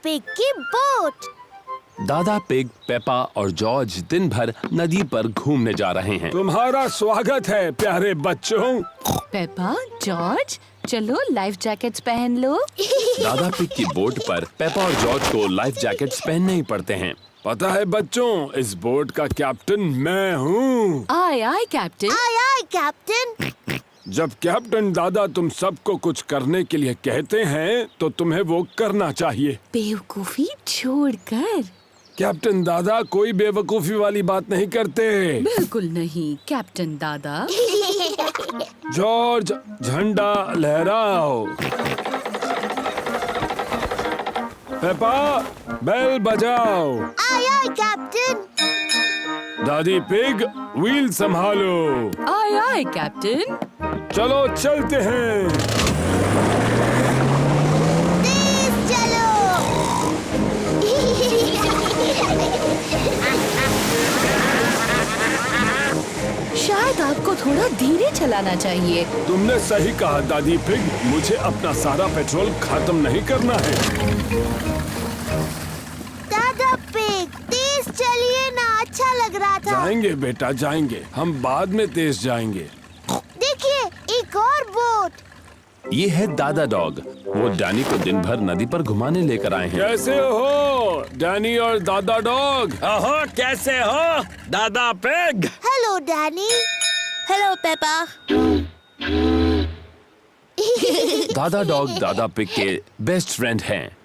Pig की boat. दादा pig, Peppa और जॉर्ज दिन भर नदी पर घूमने जा रहे हैं। तुम्हारा स्वागत है प्यारे बच्चों। पेपा, जॉर्ज, चलो लाइफ जैकेट्स पहन लो। दादा पिग की बोट पर पेपा और जॉर्ज को लाइफ जैकेट्स पहनने ही पड़ते हैं। पता है बच्चों, इस बोट का कैप्टन मैं हूँ। आय आय कैप्टन। आय आय कैप्टन। जब कैप्टन दादा तुम सबको कुछ करने के लिए कहते हैं तो तुम्हें वो करना चाहिए। बेवकूफी छोड़कर। कैप्टन दादा कोई बेवकूफी वाली बात नहीं करते। बिल्कुल नहीं कैप्टन दादा। जॉर्ज, झंडा लहराओ। पेपा, बेल बजाओ। Aye aye captain. दादी पिग, व्हील संभालो। आय आय कैप्टन। चलो चलते हैं। तेज चलो। शायद आपको थोड़ा धीरे चलाना चाहिए। तुमने सही कहा दादी पिग, मुझे अपना सारा पेट्रोल खत्म नहीं करना है। दादा पिग, तेज चलिए ना, अच्छा लग रहा था। जाएंगे बेटा जाएंगे, हम बाद में तेज जाएंगे। देखिए, एक और बोट। ये है दादा डॉग। वो डैनी को दिन भर नदी पर घुमाने लेकर आए हैं। कैसे हो डैनी और दादा डॉग? ओहो, कैसे हो दादा pig? Hello Danny. Hello Peppa. दादा डॉग दादा पिग के बेस्ट फ्रेंड हैं।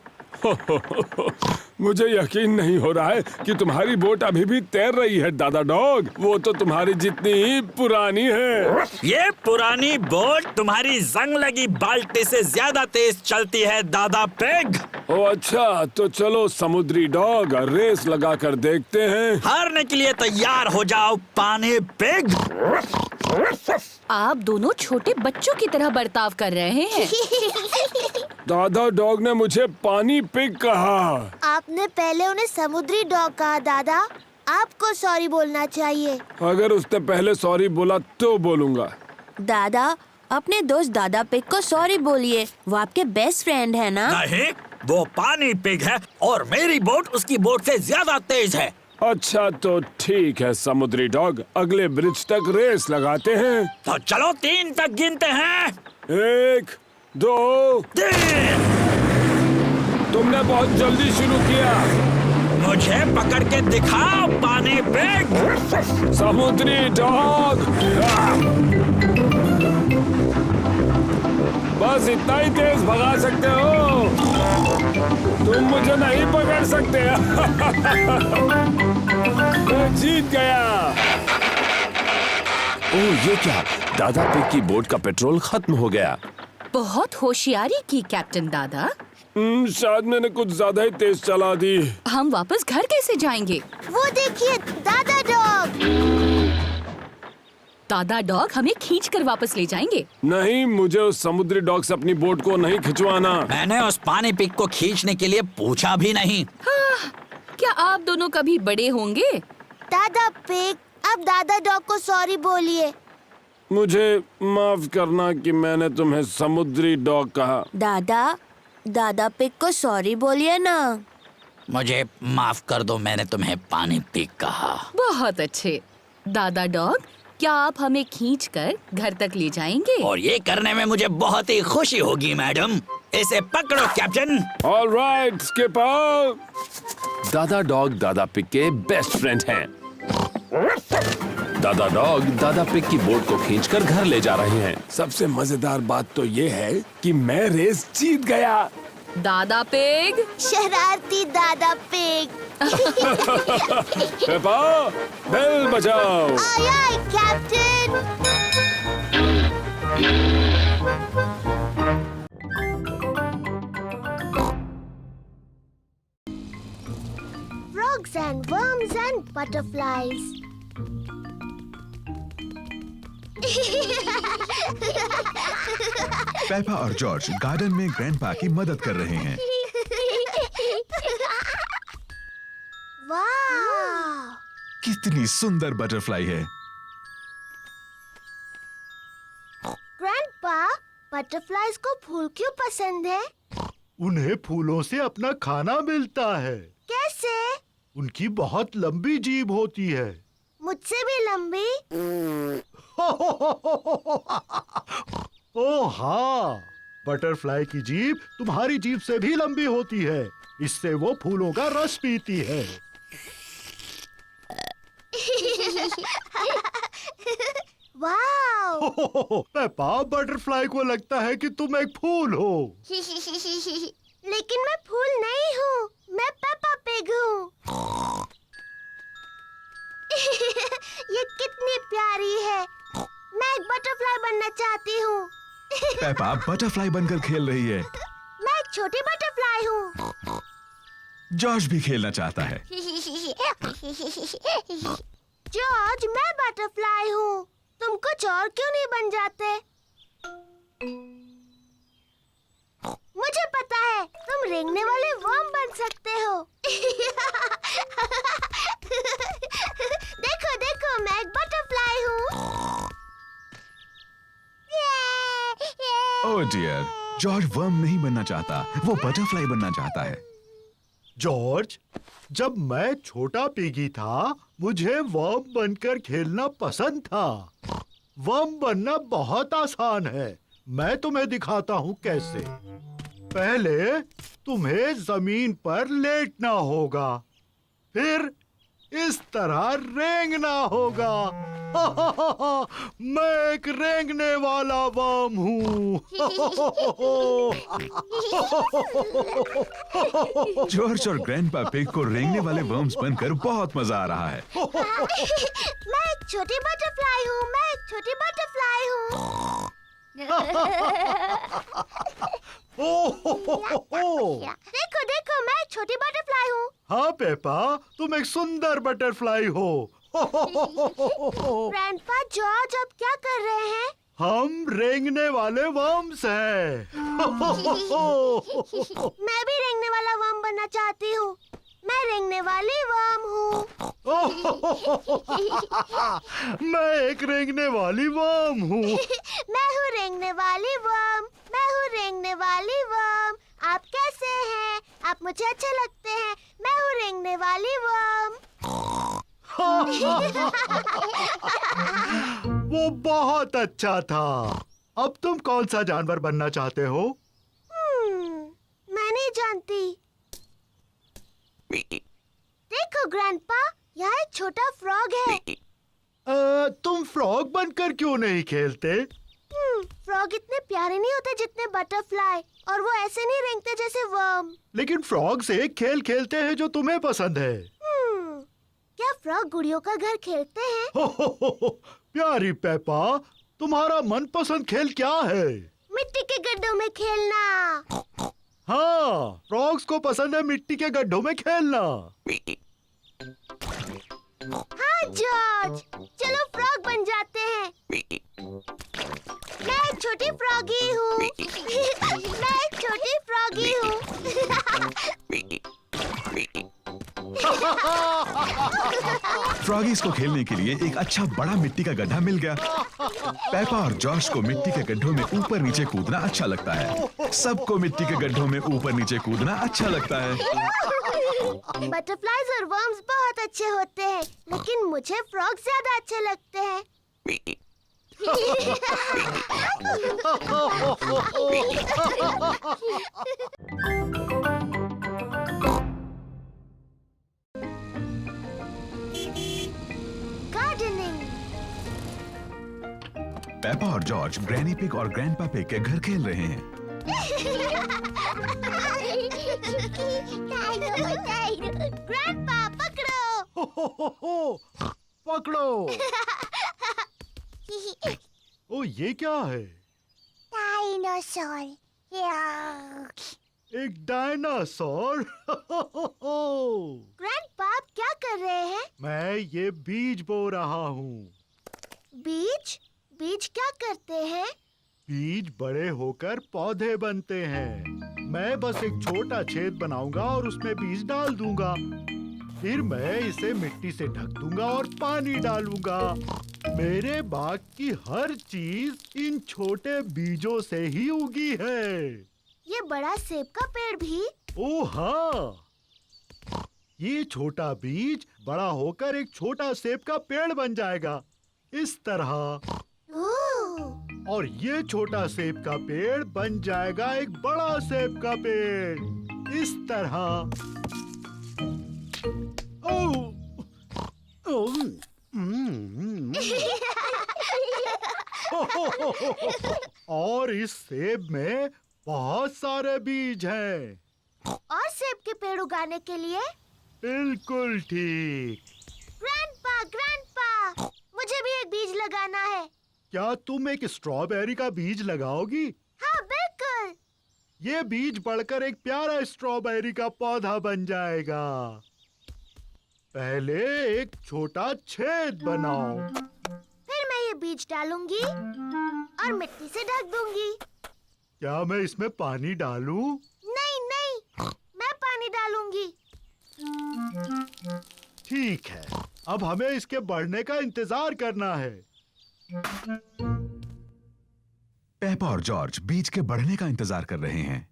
मुझे यकीन नहीं हो रहा है कि तुम्हारी बोट अभी भी तैर रही है दादा डॉग। वो तो तुम्हारी जितनी ही पुरानी है। ये पुरानी बोट तुम्हारी जंग लगी बाल्टी से ज्यादा तेज चलती है दादा पिग। ओ अच्छा, तो चलो समुद्री डॉग, रेस लगा कर देखते हैं। हारने के लिए तैयार हो जाओ पानी पिग। आप दोनों छोटे बच्चों की तरह बर्ताव कर रहे हैं। दादा डॉग ने मुझे पानी पिग कहा। आपने पहले उन्हें समुद्री डॉग कहा दादा। आपको सॉरी बोलना चाहिए। अगर उसने पहले सॉरी बोला तो बोलूँगा। दादा, अपने दोस्त दादा पिग को सॉरी बोलिए, वो आपके बेस्ट फ्रेंड है ना? नहीं, वो पानी पिग है और मेरी बोट उसकी बोट से ज्यादा तेज है। अच्छा तो ठीक है समुद्री डॉग, अगले ब्रिज तक रेस लगाते हैं। तो चलो 3 तक गिनते हैं। 1, 2, 3। तुमने बहुत जल्दी शुरू किया। मुझे पकड़ के दिखाओ पानी पिग। समुद्री डॉग, बस इतना ही तेज भगा सकते हो, तुम मुझे नहीं पकड़ सकते। मैं जीत गया। ओह ये क्या, दादा पिग की बोट का पेट्रोल खत्म हो गया। बहुत होशियारी की कैप्टन दादा। शायद मैंने कुछ ज्यादा ही तेज चला दी। हम वापस घर कैसे जाएंगे? वो देखिए दादा डॉग। दादा डॉग हमें खींच कर वापस ले जाएंगे। नहीं, मुझे उस समुद्री डॉग से अपनी बोट को नहीं खिंचवाना। मैंने उस पानी पिग को खींचने के लिए पूछा भी नहीं। क्या आप दोनों कभी बड़े होंगे? दादा पिग, अब दादा डॉग को सॉरी बोलिए। मुझे माफ करना कि मैंने तुम्हें समुद्री डॉग कहा। दादा पिग को सॉरी बोलिए ना। मुझे माफ कर दो, मैंने तुम्हें पानी पिग कहा। बहुत अच्छे। दादा डॉग, क्या आप हमें खींचकर घर तक ले जाएंगे? और ये करने में मुझे बहुत ही खुशी होगी मैडम। इसे पकड़ो कैप्टन। All right skipper. दादा डॉग दादा पिग के बेस्ट फ्रेंड हैं। दादा डॉग दादा पिग की बोट को खींचकर घर ले जा रहे हैं। सबसे मजेदार बात तो ये है कि मैं रेस जीत गया। दादा पिग, शरारती दादा पिग। पेपा, बेल बजाओ। Aye aye captain. Frogs and worms and butterflies. Peppa और जॉर्ज गार्डन में ग्रैंडपा की मदद कर रहे हैं। वाह! कितनी सुंदर बटरफ्लाई है। ग्रैंडपा, बटरफ्लाइज को फूल क्यों पसंद है? उन्हें फूलों से अपना खाना मिलता है। कैसे? उनकी बहुत लंबी जीभ होती है। मुझसे भी लंबी? ओह हाँ, बटरफ्लाई की जीभ तुम्हारी जीभ से भी लंबी होती है। इससे वो फूलों का रस पीती है। वाओ! पेपा, बटरफ्लाई को लगता है कि तुम एक फूल हो। लेकिन मैं फूल नहीं हूँ, मैं पेपा पिग हूँ। ये कितनी प्यारी है। मैं एक बटरफ्लाई बनना चाहती हूँ। पेपा बटरफ्लाई बनकर खेल रही है। मैं एक छोटी बटरफ्लाई हूँ। जॉर्ज भी खेलना चाहता है। जॉर्ज, मैं बटरफ्लाई हूँ। तुम कुछ और क्यों नहीं बन जाते? मुझे पता है, तुम रेंगने वाले वर्म बन सकते हो। देखो देखो, मैं एक बटरफ्लाई हूँ। ओह डियर, जॉर्ज वर्म नहीं बनना चाहता, वो बटरफ्लाई बनना चाहता है। जॉर्ज, जब मैं छोटा पिगी था, मुझे वर्म बनकर खेलना पसंद था। वर्म बनना बहुत आसान है। मैं तुम्हें दिखाता हूँ कैसे। पहले तुम्हें जमीन पर लेटना होगा, फिर इस तरह रेंगना होगा। मैं एक रेंगने वाला वर्म हूँ। जॉर्ज और ग्रैंडपा पिग को रेंगने वाले वर्म्स बनकर बहुत मजा आ रहा है। मैं एक छोटी बटरफ्लाई हूँ। मैं एक छोटी बटरफ्लाई हूँ। देखो देखो, मैं एक छोटी बटरफ्लाई हूँ। हाँ पेपा, तुम एक सुंदर बटरफ्लाई हो। ग्रैंडपा, जॉर्ज अब क्या कर रहे हैं? हम रेंगने वाले वर्म्स हैं। मैं भी रेंगने वाला वर्म बनना चाहती हूँ। मैं रेंगने वाली वर्म हूँ। मैं एक रेंगने वाली वर्म हूँ। मैं हूँ रेंगने वाली वर्म। मैं हूँ रेंगने वाली वर्म। आप कैसे हैं? आप मुझे अच्छे लगते हैं। मैं हूँ रेंगने वाली वर्म। वो बहुत अच्छा था। अब तुम कौन सा जानवर बनना चाहते हो? मैं नहीं जानती। देखो ग्रैंडपा, यहाँ एक छोटा फ्रॉग है। तुम फ्रॉग बनकर क्यों नहीं खेलते? फ्रॉग इतने प्यारे नहीं होते जितने बटरफ्लाई, और वो ऐसे नहीं रेंगते जैसे वर्म। लेकिन फ्रॉग से खेल खेलते हैं जो तुम्हें पसंद है। क्या फ्रॉग गुड़ियों का घर खेलते हैं? प्यारी पेपा, तुम्हारा मनपसंद खेल क्या है? मिट्टी के गड्ढों में खेलना। हाँ, फ्रॉग्स को पसंद है मिट्टी के गड्ढों में खेलना। हाँ जॉर्ज, चलो फ्रॉग बन जाते हैं। मैं एक छोटी फ्रॉगी हूँ। मैं एक छोटी फ्रॉगी हूँ। फ्रॉगीज को खेलने के लिए एक अच्छा बड़ा मिट्टी का गड्ढा मिल गया। पेपा और जॉर्ज को मिट्टी के गड्ढों में ऊपर नीचे कूदना अच्छा लगता है। सबको मिट्टी के गड्ढों में ऊपर नीचे कूदना अच्छा लगता है। बटरफ्लाईज और वर्म्स बहुत अच्छे होते हैं, लेकिन मुझे फ्रॉग ज्यादा अच्छे लगते हैं। गार्डनिंग। पेपा और जॉर्ज ग्रैनी पिग और ग्रैंडपा पिग के घर खेल रहे हैं। ग्रैंडपा, पकड़ो। पकड़ो। ओ, ये क्या है? डायनासोर। एक डायनासोर। ग्रैंडपा, आप क्या कर रहे हैं? मैं ये बीज बो रहा हूँ। बीज? बीज क्या करते हैं? बीज बड़े होकर पौधे बनते हैं। मैं बस एक छोटा छेद बनाऊंगा और उसमें बीज डाल दूंगा। फिर मैं इसे मिट्टी से ढक दूंगा और पानी डालूंगा। मेरे बाग की हर चीज इन छोटे बीजों से ही उगी है। ये बड़ा सेब का पेड़ भी। ओ हाँ, ये छोटा बीज बड़ा होकर एक छोटा सेब का पेड़ बन जाएगा, इस तरह। ओह, और ये छोटा सेब का पेड़ बन जाएगा एक बड़ा सेब का पेड़, इस तरह। ओह, ओह, और इस सेब में बहुत सारे बीज हैं। और सेब के पेड़ उगाने के लिए? बिल्कुल ठीक। ग्रैंडपा, मुझे भी एक बीज लगाना है। क्या तुम एक स्ट्रॉबेरी का बीज लगाओगी? हाँ, बिल्कुल। ये बीज बढ़कर एक प्यारा स्ट्रॉबेरी का पौधा बन जाएगा। पहले एक छोटा छेद बनाओ। फिर मैं ये बीज डालूंगी और मिट्टी से ढक दूंगी। क्या मैं इसमें पानी डालूं? नहीं नहीं, मैं पानी डालूंगी। ठीक है, अब हमें इसके बढ़ने का इंतजार करना है। पेपा और जॉर्ज बीज के बढ़ने का इंतजार कर रहे हैं।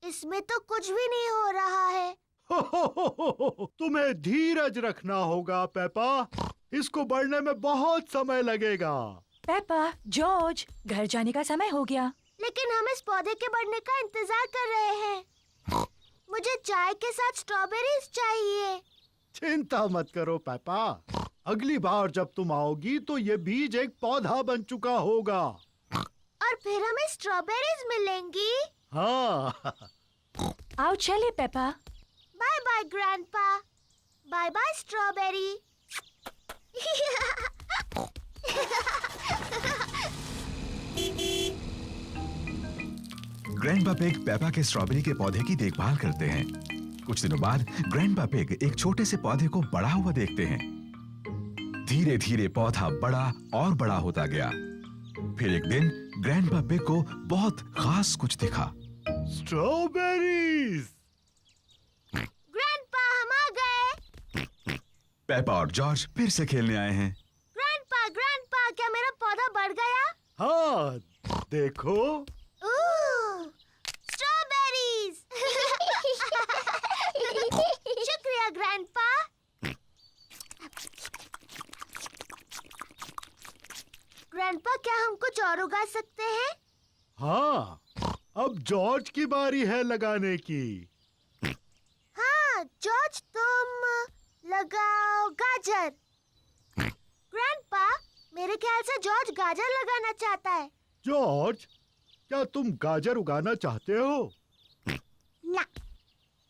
इसमें तो कुछ भी नहीं हो रहा है। तुम्हें धीरज रखना होगा पेपा, इसको बढ़ने में बहुत समय लगेगा। पेपा, जॉर्ज, घर जाने का समय हो गया। लेकिन हम इस पौधे के बढ़ने का इंतजार कर रहे हैं। मुझे चाय के साथ स्ट्रॉबेरीज चाहिए। चिंता मत करो पेपा, अगली बार जब तुम आओगी तो ये बीज एक पौधा बन चुका होगा। और फिर हमें स्ट्रॉबेरीज मिलेंगी। हाँ। आओ चले Peppa. Bye bye grandpa, bye bye strawberry. Grandpa pig Peppa के स्ट्रॉबेरी के पौधे की देखभाल करते हैं। कुछ दिनों बाद ग्रैंडपा पिग एक छोटे से पौधे को बड़ा हुआ देखते हैं। धीरे धीरे पौधा बड़ा और बड़ा होता गया। फिर एक दिन ग्रैंडपा पिग को बहुत खास कुछ दिखा। स्ट्रॉबेरीज। ग्रैंडपा, हम आ गए। पेपा और जॉर्ज फिर से खेलने आए हैं। ग्रैंडपा, क्या मेरा पौधा बढ़ गया? हाँ, देखो। स्ट्रॉबेरीज। शुक्रिया ग्रैंडपा। ग्रैंडपा, क्या हम कुछ और उगा सकते हैं? हाँ, अब जॉर्ज की बारी है लगाने की। हाँ, जॉर्ज, तुम लगाओ गाजर। ग्रैंडपा, मेरे ख्याल से जॉर्ज गाजर लगाना चाहता है। जॉर्ज, क्या तुम गाजर उगाना चाहते हो? ना।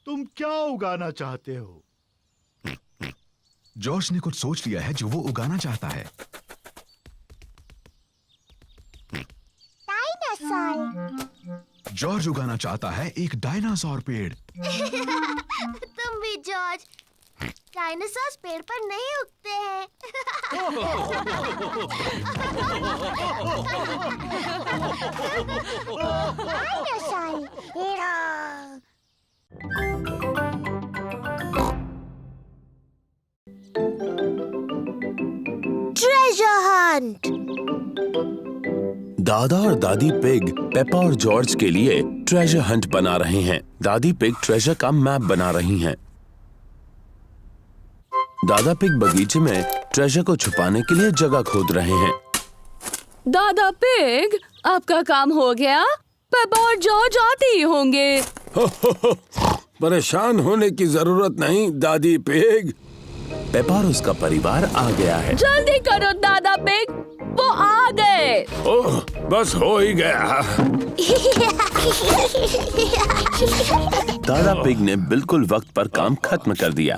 तुम क्या उगाना चाहते हो? जॉर्ज ने कुछ सोच लिया है जो वो उगाना चाहता है। डायनासोर। जॉर्ज उगाना चाहता है एक डायनासोर पेड़। तुम भी जॉर्ज। डायनासोर पेड़ पर नहीं उगते हैं। Treasure Hunt. दादा और दादी पिग पेपा और जॉर्ज के लिए ट्रेजर हंट बना रहे हैं। दादी पिग ट्रेजर का मैप बना रही हैं। दादा पिग बगीचे में ट्रेजर को छुपाने के लिए जगह खोद रहे हैं। दादा पिग, आपका काम हो गया। पेपा और जॉर्ज आते ही होंगे। परेशान होने की जरूरत नहीं दादी पिग। पेपा और उसका परिवार आ गया है। जल्दी करो दादा पिग, वो आ गए। ओह, बस हो ही गया। दादा पिग ने बिल्कुल वक्त पर काम खत्म कर दिया।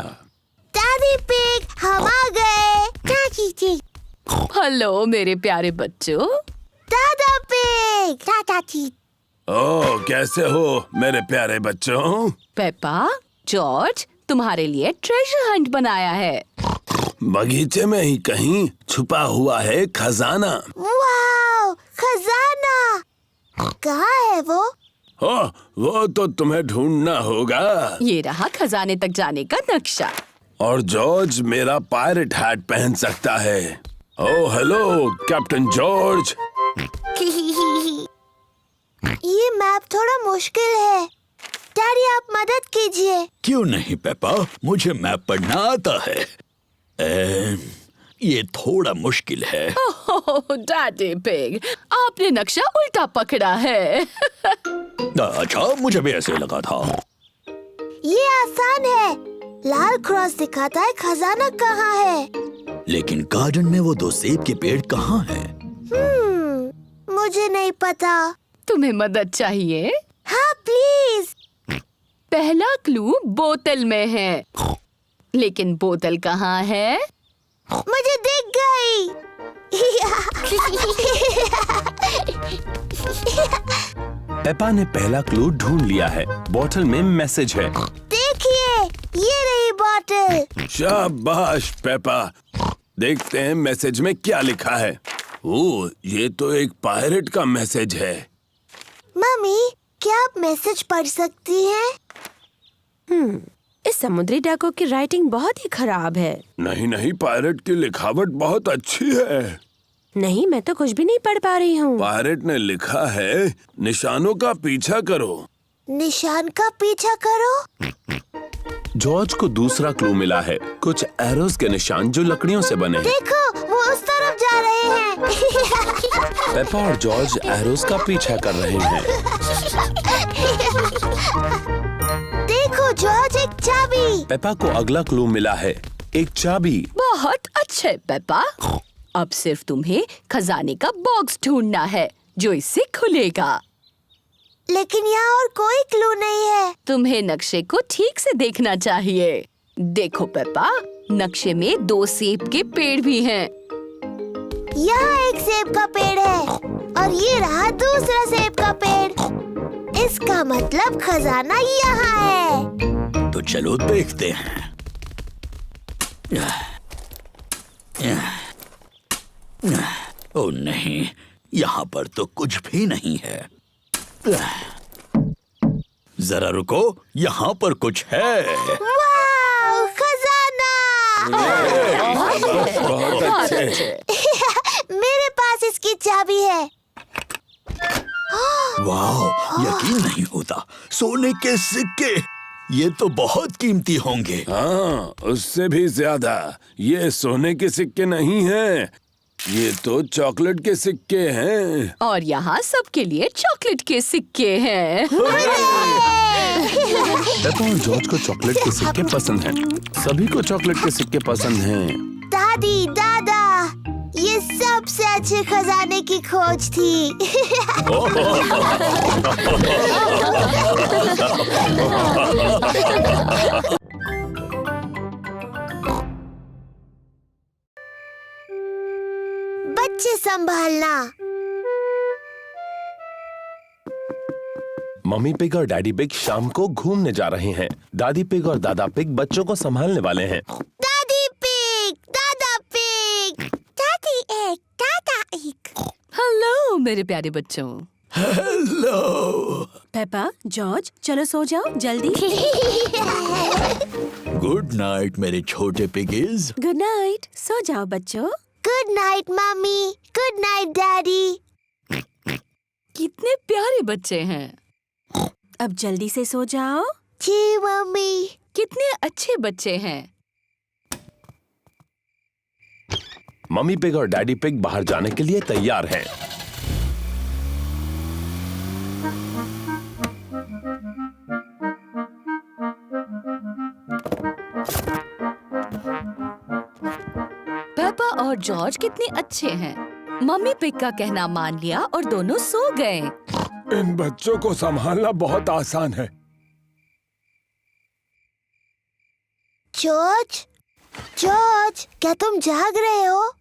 दादी पिग, हम आ गए। चाची जी। हेलो मेरे प्यारे बच्चों। दादा पिग। चाची। ओह, कैसे हो मेरे प्यारे बच्चों? पेपा, जॉर्ज, तुम्हारे लिए ट्रेजर हंट बनाया है। बगीचे में ही कहीं छुपा हुआ है खजाना। वाओ, खजाना। कहाँ है वो? ओह, वो तो तुम्हें ढूंढना होगा। ये रहा खजाने तक जाने का नक्शा। और जॉर्ज मेरा पायरेट हैट पहन सकता है। Oh hello captain George. ये मैप अब थोड़ा मुश्किल है। डैडी आप मदद कीजिए। क्यों नहीं पेपा, मुझे मैप पढ़ना आता है। ये थोड़ा मुश्किल है। ओह डैडी पिग, आपने नक्शा उल्टा पकड़ा है। अच्छा, मुझे भी ऐसे लगा था। ये आसान है। लाल क्रॉस दिखाता है खजाना कहाँ है। लेकिन गार्डन में वो 2 सेब के पेड़ कहाँ हैं? मुझे नहीं पता। तुम्हें मदद चाहिए? हाँ प्लीज। पहला क्लू बोतल में है, लेकिन बोतल कहाँ है? मुझे दिख गई। पेपा ने पहला क्लू ढूंढ लिया है। बोतल में मैसेज है। देखिए, ये रही बॉटल। शाबाश पेपा। देखते हैं मैसेज में क्या लिखा है। ओह, ये तो एक पायरेट का मैसेज है। मम्मी, क्या आप मैसेज पढ़ सकती हैं? इस समुद्री डाकू की राइटिंग बहुत ही खराब है। नहीं नहीं, पायरेट की लिखावट बहुत अच्छी है। नहीं, मैं तो कुछ भी नहीं पढ़ पा रही हूँ। पायरेट ने लिखा है, निशानों का पीछा करो। निशान का पीछा करो। जॉर्ज को दूसरा क्लू मिला है। कुछ एरोस के निशान जो लकड़ियों से बने हैं। देखो, वो उस तरफ जा रहे हैं। पेपा और जॉर्ज एरोस का पीछा कर रहे हैं। देखो जॉर्ज, एक चाबी। पेपा को अगला क्लू मिला है, एक चाबी। बहुत अच्छे पेपा। अब सिर्फ तुम्हें खजाने का बॉक्स ढूंढना है जो इससे खुलेगा। लेकिन यहाँ और कोई क्लू नहीं है। तुम्हें नक्शे को ठीक से देखना चाहिए। देखो पेपा, नक्शे में 2 सेब के पेड़ भी हैं। यहाँ एक सेब का पेड़ है और ये रहा दूसरा सेब का पेड़। इसका मतलब खजाना यहाँ है। तो चलो देखते हैं। ओह नहीं, यहाँ पर तो कुछ भी नहीं है। जरा रुको, यहाँ पर कुछ है। वाव, खजाना! बहुत अच्छे। मेरे पास इसकी चाबी है। वाह, यकीन नहीं होता, सोने के सिक्के। ये तो बहुत कीमती होंगे। हाँ, उससे भी ज्यादा। ये सोने के सिक्के नहीं हैं, ये तो चॉकलेट के सिक्के हैं। और यहाँ सबके लिए चॉकलेट के सिक्के हैं। पेपा और जॉर्ज को चॉकलेट के सिक्के पसंद हैं। सभी को चॉकलेट के सिक्के पसंद हैं। दादी, दादा, ये सबसे अच्छे खजाने की खोज थी। बच्चे संभालना। मम्मी पिग और डैडी पिग शाम को घूमने जा रहे हैं। दादी पिग और दादा पिग बच्चों को संभालने वाले हैं। दादी पिग, दादा पिग, दादी एक, दादा एक। हेलो मेरे प्यारे बच्चों। हेलो। पेपा, जॉर्ज, चलो सो जाओ जल्दी। गुड नाइट मेरे छोटे पिगीज। गुड नाइट, सो जाओ बच्चों। Good night mummy, good night daddy. कितने प्यारे बच्चे हैं। अब जल्दी से सो जाओ। जी मम्मी। कितने अच्छे बच्चे हैं। मम्मी पिग और डैडी पिग बाहर जाने के लिए तैयार हैं। पेपा और जॉर्ज कितने अच्छे हैं। मम्मी पिग का कहना मान लिया और दोनों सो गए। इन बच्चों को संभालना बहुत आसान है। जॉर्ज, जॉर्ज, क्या तुम जाग रहे हो?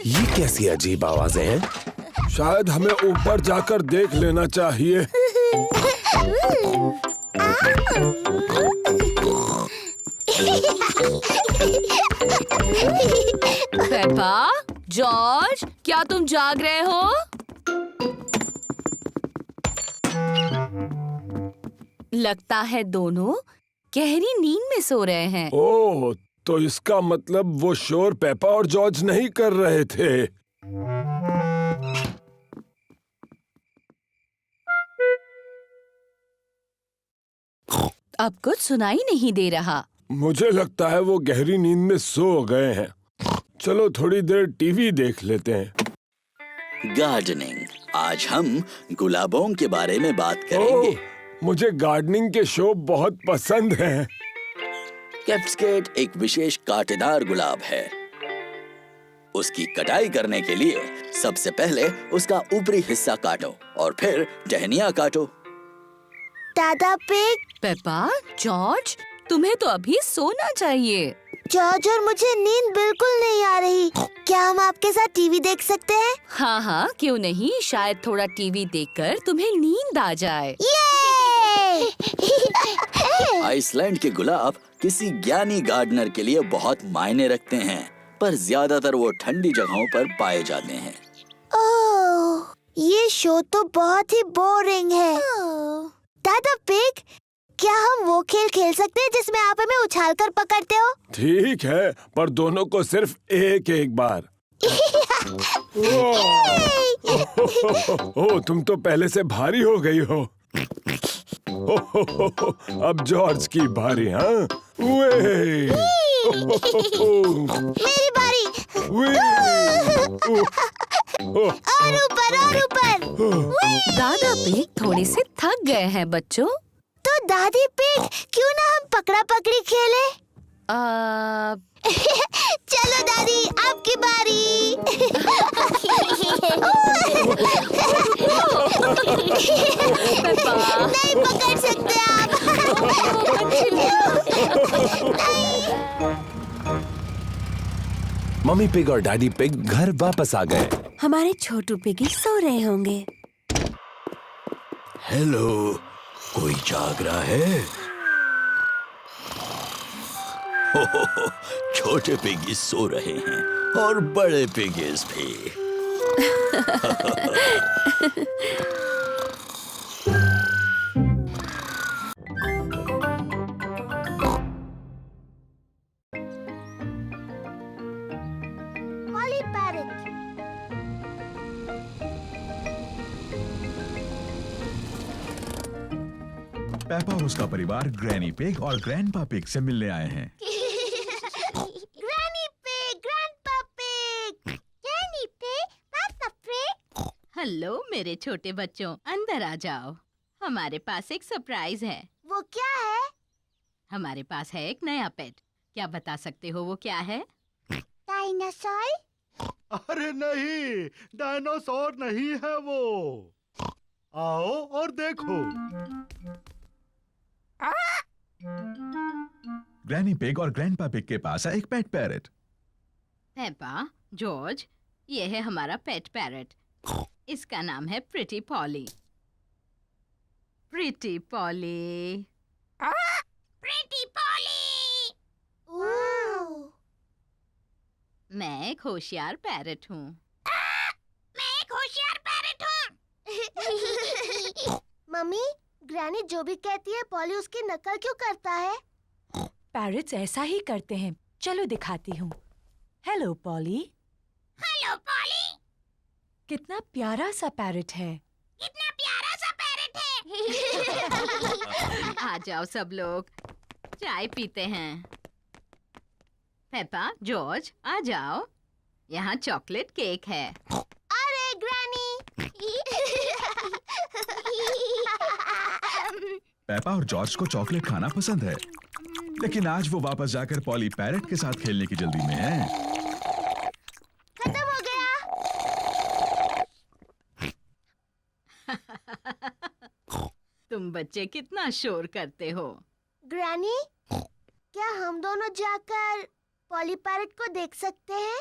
ये कैसी अजीब आवाजें हैं? शायद हमें ऊपर जाकर देख लेना चाहिए। पेपा, जॉर्ज, क्या तुम जाग रहे हो? लगता है दोनों गहरी नींद में सो रहे हैं। ओह, तो इसका मतलब वो शोर पेपा और जॉर्ज नहीं कर रहे थे। अब कुछ सुनाई नहीं दे रहा। मुझे लगता है वो गहरी नींद में सो गए हैं। चलो थोड़ी देर टीवी देख लेते हैं। गार्डनिंग। आज हम गुलाबों के बारे में बात ओह, करेंगे। मुझे गार्डनिंग के शो बहुत पसंद हैं। कैप्सकेट एक विशेष कांटेदार गुलाब है। उसकी कटाई करने के लिए सबसे पहले उसका ऊपरी हिस्सा काटो और फिर टहनियाँ काटो। दादा पिग, पेपा, जॉर्ज, तुम्हें तो अभी सोना चाहिए। जॉर्ज और मुझे नींद बिल्कुल नहीं आ रही। क्या हम आपके साथ टीवी देख सकते हैं? हाँ हाँ, क्यों नहीं, शायद थोड़ा टीवी देखकर तुम्हें नींद आ जाए। ये! आइसलैंड के गुलाब किसी ज्ञानी गार्डनर के लिए बहुत मायने रखते हैं, पर ज्यादातर वो ठंडी जगहों पर पाए जाते हैं। ओह, ये शो तो बहुत ही बोरिंग है। दादा पिग, क्या हम वो खेल खेल सकते हैं जिसमें आप हमें उछाल कर पकड़ते हो? ठीक है, पर दोनों को सिर्फ एक एक बार। ओह, तुम तो पहले से भारी हो गई हो। अब जॉर्ज की बारी। हाँ, मेरी बारी। और ऊपर और ऊपर। दादा पिग थोड़े से थक गए हैं बच्चों। तो दादी पिग, क्यों ना हम पकड़ा पकड़ी खेले? चलो दादी, आपकी बारी। नहीं पकड़ सकते आप। मम्मी पिग और डैडी पिग घर वापस आ गए। हमारे छोटू पिगी सो रहे होंगे। हेलो, कोई जाग रहा है? हो, छोटे पिगीज सो रहे हैं और बड़े पिगीज भी। Poly parrot. पेपा और उसका परिवार ग्रैनी पिग और ग्रैंडपा पिग से मिलने आए हैं। Granny pig, grandpa pig, granny pig, पापा पिग। हेलो मेरे छोटे बच्चों, अंदर आ जाओ। हमारे पास एक सरप्राइज है। वो क्या है? हमारे पास है एक नया पेट। क्या बता सकते हो वो क्या है? डायनासोर? अरे नहीं, डायनासोर नहीं है वो। आओ और देखो। ग्रैनी पिग और ग्रैंडपा पिग के पास है एक पेट पैरेट। पेपा, जॉर्ज, ये है हमारा पेट पैरट। इसका नाम है pretty poly. Pretty poly. Pretty poly. मैं एक होशियार पैरट हूँ। मैं एक होशियार पैरट हूँ। मम्मी, ग्रैनी जो भी कहती है पॉली उसकी नकल क्यों करता है? पैरट्स ऐसा ही करते हैं। चलो दिखाती हूँ। Hello poly. Hello poly. कितना प्यारा सा पैरट है। कितना प्यारा सा पैरट है। आ जाओ सब लोग, चाय पीते हैं। पेपा, जॉर्ज, आ जाओ। यहाँ चॉकलेट केक है। अरे ग्रैनी। पेपा और जॉर्ज को चॉकलेट खाना पसंद है, लेकिन आज वो वापस जाकर पॉली पैरेट के साथ खेलने की जल्दी में है। खत्म हो गया। तुम बच्चे कितना शोर करते हो। ग्रैनी, क्या हम दोनों जाकर पॉली पैरेट को देख सकते हैं?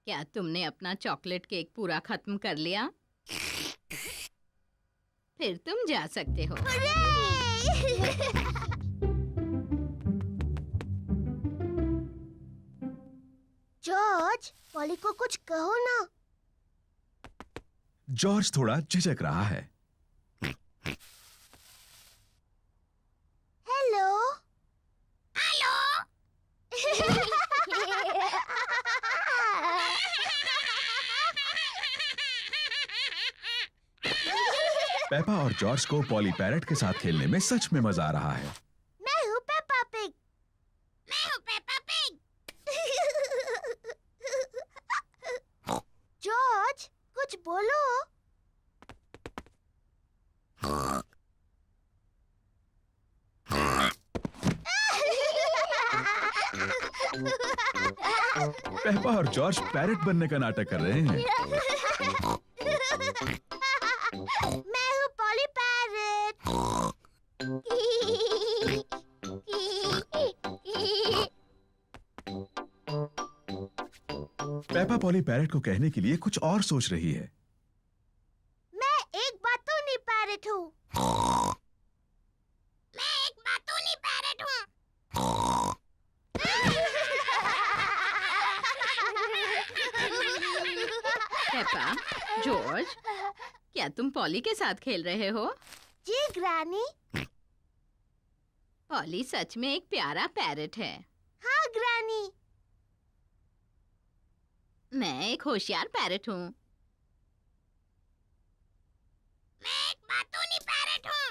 क्या तुमने अपना चॉकलेट केक पूरा खत्म कर लिया? फिर तुम जा सकते हो। जॉर्ज, पॉली को कुछ कहो ना। जॉर्ज थोड़ा झिझक रहा है। हेलो। हेलो। पेपा और जॉर्ज को पॉली पैरेट के साथ खेलने में सच में मजा आ रहा है। मैं हूँ पेपा पिग। मैं हूँ पेपा पिग। जॉर्ज, कुछ बोलो। पेपा और जॉर्ज पैरेट बनने का नाटक कर रहे हैं। मैं हूँ poly parrot. Peppa poly parrot को कहने के लिए कुछ और सोच रही है। मैं एक बातूनी पैरेट हूँ। मैं एक बातूनी पैरेट हूँ। पेपा, जॉर्ज, क्या तुम पॉली के साथ खेल रहे हो? जी ग्रैनी। पॉली सच में एक प्यारा पैरेट है। हाँ ग्रैनी। मैं एक होशियार पैरेट हूँ। मैं एक बातूनी पैरेट हूँ।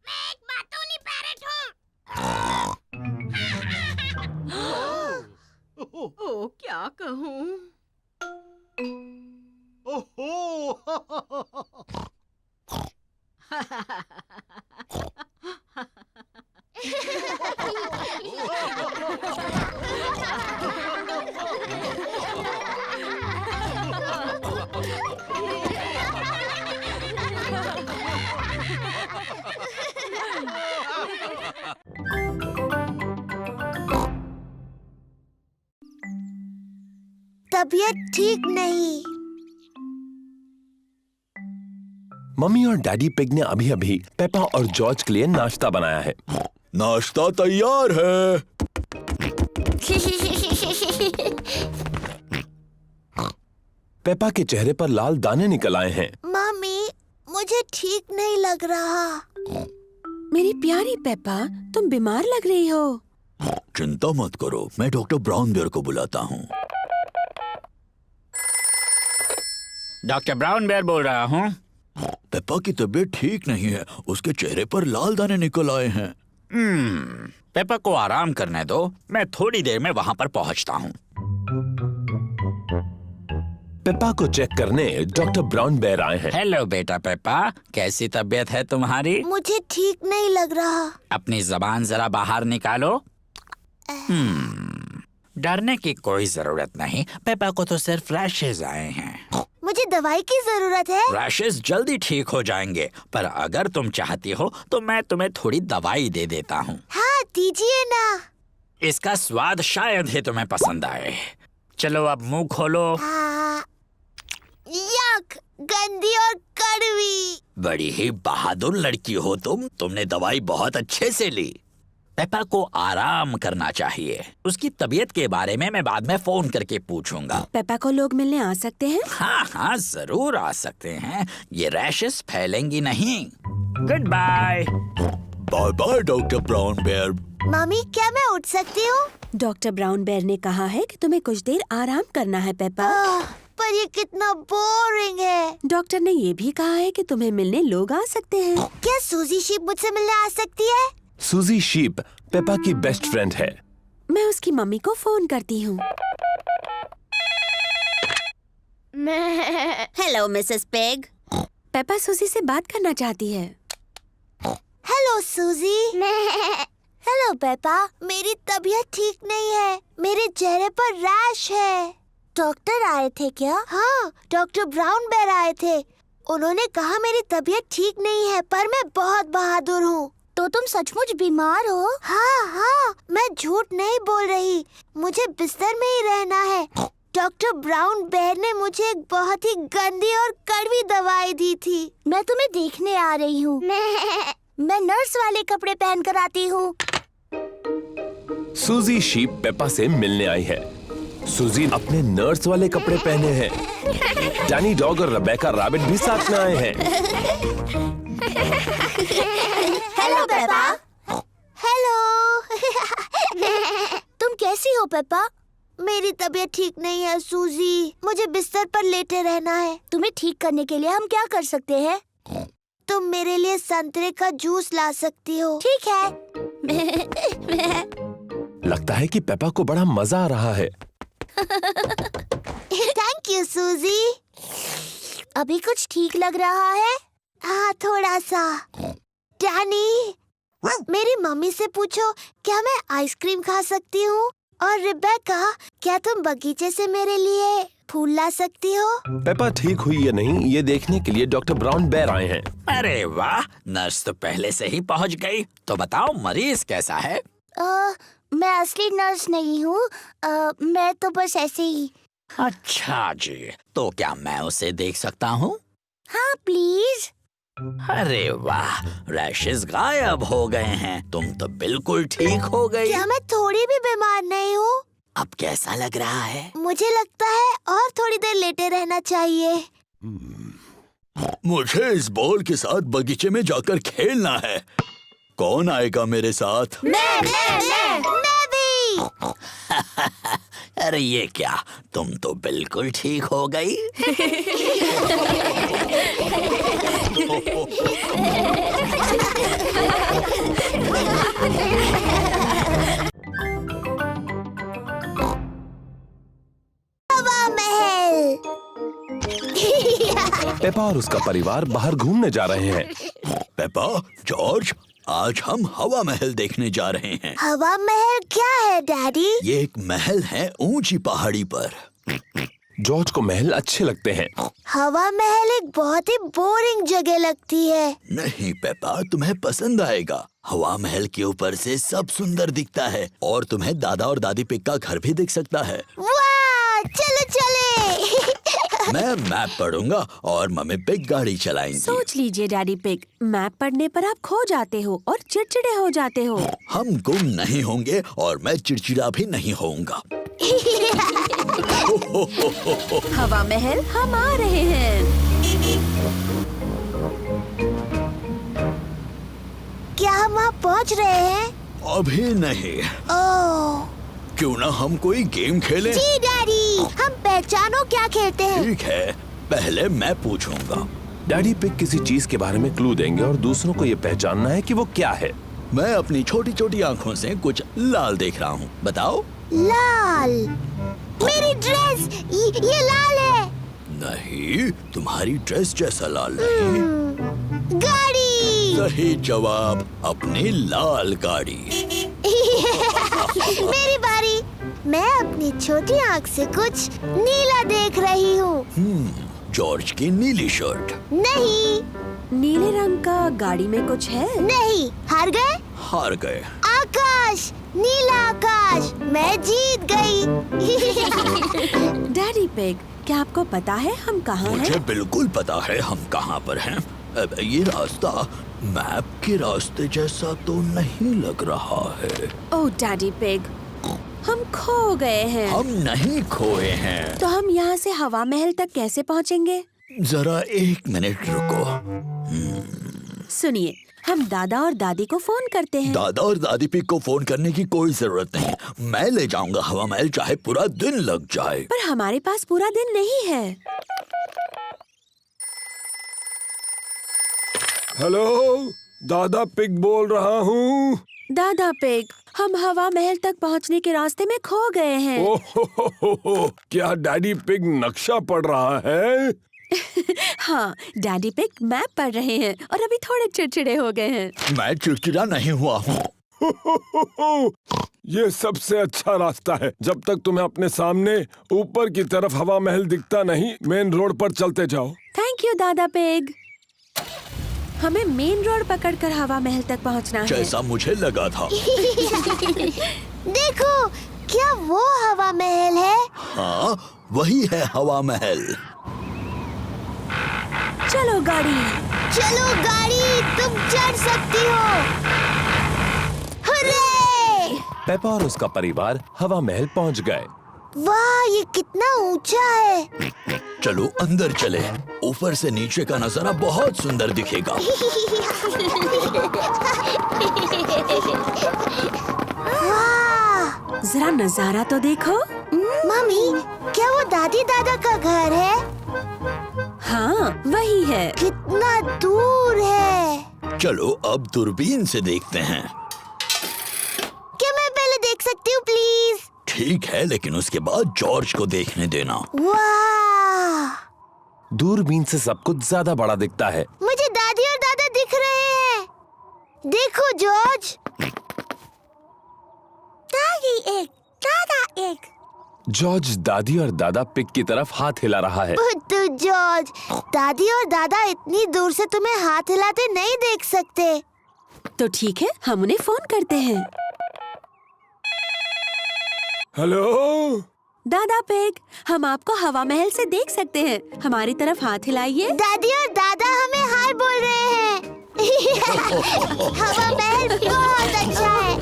मैं एक बातूनी पैरेट हूँ। ओ, क्या कहूँ? ओहो। तबीयत ठीक नहीं। मम्मी और डैडी पिग ने अभी अभी पेपा और जॉर्ज के लिए नाश्ता बनाया है। नाश्ता तैयार है। पेपा के चेहरे पर लाल दाने निकल आए हैं। मम्मी, मुझे ठीक नहीं लग रहा। मेरी प्यारी पेपा, तुम बीमार लग रही हो। चिंता मत करो, मैं डॉक्टर ब्राउन बेयर को बुलाता हूँ। डॉक्टर ब्राउन बेयर बोल रहा हूँ। पेपा की तबीयत ठीक नहीं है, उसके चेहरे पर लाल दाने निकल आए हैं। पेपा को आराम करने दो, मैं थोड़ी देर में वहाँ पर पहुँचता हूँ। पेपा को चेक करने डॉक्टर ब्राउन बेयर आए हैं। हेलो बेटा पेपा, कैसी तबीयत है तुम्हारी? मुझे ठीक नहीं लग रहा। अपनी जबान जरा बाहर निकालो। डरने की कोई जरूरत नहीं, पेपा को तो सिर्फ रैशेज आए हैं। मुझे दवाई की जरूरत है। रैशेज जल्दी ठीक हो जाएंगे, पर अगर तुम चाहती हो तो मैं तुम्हें थोड़ी दवाई दे देता हूँ। हाँ, दीजिए ना। इसका स्वाद शायद ही तुम्हें पसंद आए। चलो अब मुंह खोलो। यक, गंदी और कड़वी। बड़ी ही बहादुर लड़की हो तुमने दवाई बहुत अच्छे से ली। पेपा को आराम करना चाहिए। उसकी तबीयत के बारे में मैं बाद में फोन करके पूछूंगा। पेपा को लोग मिलने आ सकते हैं? हाँ हाँ, जरूर आ सकते हैं। ये रैशेस फैलेंगी नहीं। Good bye. Bye bye doctor Brown bear. मम्मी, क्या मैं उठ सकती हूँ? डॉक्टर ब्राउन बेयर ने कहा है कि तुम्हें कुछ देर आराम करना है पेपा। पर ये कितना बोरिंग है। डॉक्टर ने ये भी कहा है कि तुम्हें मिलने लोग आ सकते हैं। क्या सूजी शीप मुझसे मिलने आ सकती है? सूजी शीप पेपा की बेस्ट फ्रेंड है। मैं उसकी मम्मी को फोन करती हूँ। Hello Mrs pig. पेपा सूजी से बात करना चाहती है। हेलो सूजी। हेलो पेपा, मेरी तबीयत ठीक नहीं है। मेरे चेहरे पर रैश है। डॉक्टर आए थे क्या? हाँ, डॉक्टर ब्राउन बेयर आए थे। उन्होंने कहा मेरी तबीयत ठीक नहीं है, पर मैं बहुत बहादुर हूँ। तो तुम सचमुच बीमार हो? हाँ हाँ, मैं झूठ नहीं बोल रही। मुझे बिस्तर में ही रहना है। डॉक्टर ब्राउन बेयर ने मुझे एक बहुत ही गंदी और कड़वी दवाई दी थी। मैं तुम्हें देखने आ रही हूँ। मैं नर्स वाले कपड़े पहन कर आती हूँ। सूजी शीप पेपा से मिलने आई है। सूजी अपने नर्स वाले कपड़े पहने हैं। डैनी डॉग और रेबेका रैबिट भी साथ में आए हैं। Hello Peppa. हेलो। तुम कैसी हो पेपा? मेरी तबीयत ठीक नहीं है सूजी। मुझे बिस्तर पर लेटे रहना है। तुम्हें ठीक करने के लिए हम क्या कर सकते हैं? तुम मेरे लिए संतरे का जूस ला सकती हो। ठीक है। लगता है कि पेपा को बड़ा मजा आ रहा है। थैंक यू सूजी। अभी कुछ ठीक लग रहा है? हाँ, थोड़ा सा। डैनी, मेरी मम्मी से पूछो क्या मैं आइसक्रीम खा सकती हूँ? और रेबेका, क्या तुम बगीचे से मेरे लिए फूल ला सकती हो? पेपा ठीक हुई या नहीं ये देखने के लिए डॉक्टर ब्राउन बेयर आए हैं। अरे वाह, नर्स तो पहले से ही पहुंच गई। तो बताओ मरीज कैसा है? मैं असली नर्स नहीं हूँ। मैं तो बस ऐसे ही। अच्छा जी, तो क्या मैं उसे देख सकता हूँ? हाँ प्लीज। अरे वाह, रैशेस गायब हो गए हैं। तुम तो बिल्कुल ठीक हो गई। क्या मैं थोड़ी भी बीमार नहीं हूँ? अब कैसा लग रहा है? मुझे लगता है और थोड़ी देर लेटे रहना चाहिए। मुझे इस बॉल के साथ बगीचे में जाकर खेलना है। कौन आएगा मेरे साथ? मैं भी। अरे ये क्या, तुम तो बिल्कुल ठीक हो गई। हवा महल। पेपा और उसका परिवार बाहर घूमने जा रहे हैं। पेपा, जॉर्ज, आज हम हवा महल देखने जा रहे हैं। हवा महल क्या है डैडी? ये एक महल है ऊंची पहाड़ी पर। जॉर्ज को महल अच्छे लगते हैं। हवा महल एक बहुत ही बोरिंग जगह लगती है। नहीं पेपा, तुम्हें पसंद आएगा। हवा महल के ऊपर से सब सुंदर दिखता है और तुम्हें दादा और दादी पिग का घर भी दिख सकता है। वाह, चलो चले। मैं मैप पढ़ूंगा और मम्मी पिग गाड़ी चलाएंगी। सोच लीजिए डैडी पिग, मैप पढ़ने पर आप खो जाते हो और चिड़चिड़े हो जाते हो। हम गुम नहीं होंगे और मैं चिड़चिड़ा भी नहीं होऊंगा। हवा महल हम आ रहे हैं। क्या हम वहाँ पहुँच रहे हैं? अभी नहीं। ओह, क्यों ना हम कोई गेम खेलें? जी डैडी, हम पहचानो क्या खेलते हैं। ठीक है, पहले मैं पूछूंगा। डैडी पिग किसी चीज के बारे में क्लू देंगे और दूसरों को ये पहचानना है कि वो क्या है। मैं अपनी छोटी छोटी आँखों से कुछ लाल देख रहा हूँ। बताओ। लाल। मेरी ड्रेस, ये लाल है। नहीं, तुम्हारी ड्रेस जैसा लाल नहीं। गाड़ी। सही जवाब, अपनी लाल गाड़ी। मेरी बारी। मैं अपनी छोटी आँख से कुछ नीला देख रही हूँ। जॉर्ज की नीली शर्ट। नहीं। नीले रंग का गाड़ी में कुछ है? नहीं। हार गए? हार गए। आकाश, नीला आकाश, मैं जीत गई। डैडी पिग, क्या आपको पता है हम कहाँ हैं? मुझे बिल्कुल पता है हम कहाँ पर हैं। ये रास्ता मैप के रास्ते जैसा तो नहीं लग रहा है। ओह डैडी पिग, हम खो गए हैं। हम नहीं खोए हैं। तो हम यहाँ से हवा महल तक कैसे पहुँचेंगे? जरा 1 मिनट रुको। सुनिए, हम दादा और दादी को फोन करते हैं। दादा और दादी पिग को फोन करने की कोई जरूरत नहीं। मैं ले जाऊंगा हवा महल, चाहे पूरा दिन लग जाए। पर हमारे पास पूरा दिन नहीं है। हेलो, दादा पिग बोल रहा हूँ। दादा पिग, हम हवा महल तक पहुँचने के रास्ते में खो गए हैं। ओह, क्या डैडी पिग नक्शा पढ़ रहा है? हाँ, डैडी पिग मैप पढ़ रहे हैं और अभी थोड़े चिड़चिड़े हो गए हैं। मैं चिड़चिड़ा नहीं हुआ हूँ। ये सबसे अच्छा रास्ता है। जब तक तुम्हें अपने सामने ऊपर की तरफ हवा महल दिखता नहीं, मेन रोड पर चलते जाओ। थैंक यू दादा पिग। हमें मेन रोड पकड़कर हवा महल तक पहुंचना है। जैसा मुझे लगा था। देखो, क्या वो हवा महल है? हाँ, वही है हवा महल। चलो गाड़ी। चलो गाड़ी, तुम चढ़ सकती हो। हुर्रे! पेपा और उसका परिवार हवा महल पहुंच गए। वाह, ये कितना ऊंचा है। चलो अंदर चले। ऊपर से नीचे का नजारा बहुत सुंदर दिखेगा। वाह, जरा नजारा तो देखो। मम्मी, क्या वो दादी दादा का घर है? हाँ, वही है। कितना दूर है। चलो अब दूरबीन से देखते हैं। क्या मैं पहले देख सकती हूँ प्लीज? ठीक है, लेकिन उसके बाद जॉर्ज को देखने देना। वाह, दूरबीन से सब कुछ ज्यादा बड़ा दिखता है। मुझे दादी और दादा दिख रहे हैं। देखो जॉर्ज। दादी एक, दादा एक। जॉर्ज दादी और दादा पिग की तरफ हाथ हिला रहा है। बुद्धू जॉर्ज, दादी और दादा इतनी दूर से तुम्हें हाथ हिलाते नहीं देख सकते। तो ठीक है, हम उन्हें फोन करते हैं। हेलो। दादा पिग, हम आपको हवा महल से देख सकते हैं। हमारी तरफ हाथ हिलाइए। दादी और दादा हमें हाय बोल रहे हैं। हवा महल बहुत अच्छा है।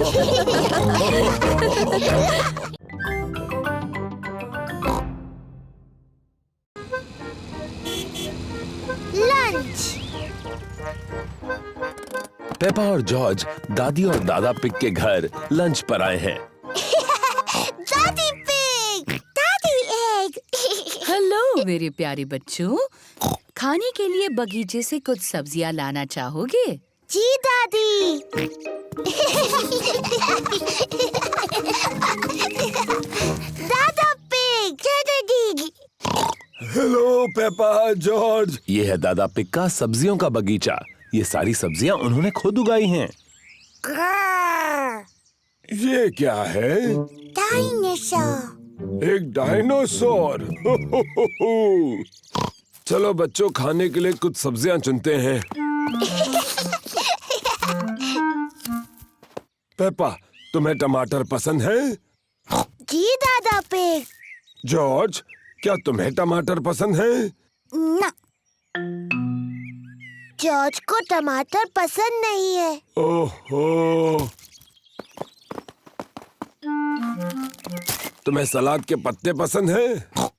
लंच। पेपा और जॉर्ज दादी और दादा पिग के घर लंच पर आए हैं। दादी पिग, दादी एग। हेलो मेरे प्यारे बच्चों, खाने के लिए बगीचे से कुछ सब्जियां लाना चाहोगे? जी दादी। दादा पिग, दादी। Hello Peppa, George. ये है दादा पिग का सब्जियों का बगीचा। ये सारी सब्जियां उन्होंने खुद उगाई हैं। ये क्या है? डायनासोर। एक डायनासोर। चलो बच्चों, खाने के लिए कुछ सब्जियां चुनते हैं। पेपा, तुम्हें टमाटर पसंद है? जी दादा पिग। जॉर्ज, क्या तुम्हें टमाटर पसंद है? ना, जॉर्ज को टमाटर पसंद नहीं है। ओहो। तुम्हें सलाद के पत्ते पसंद है?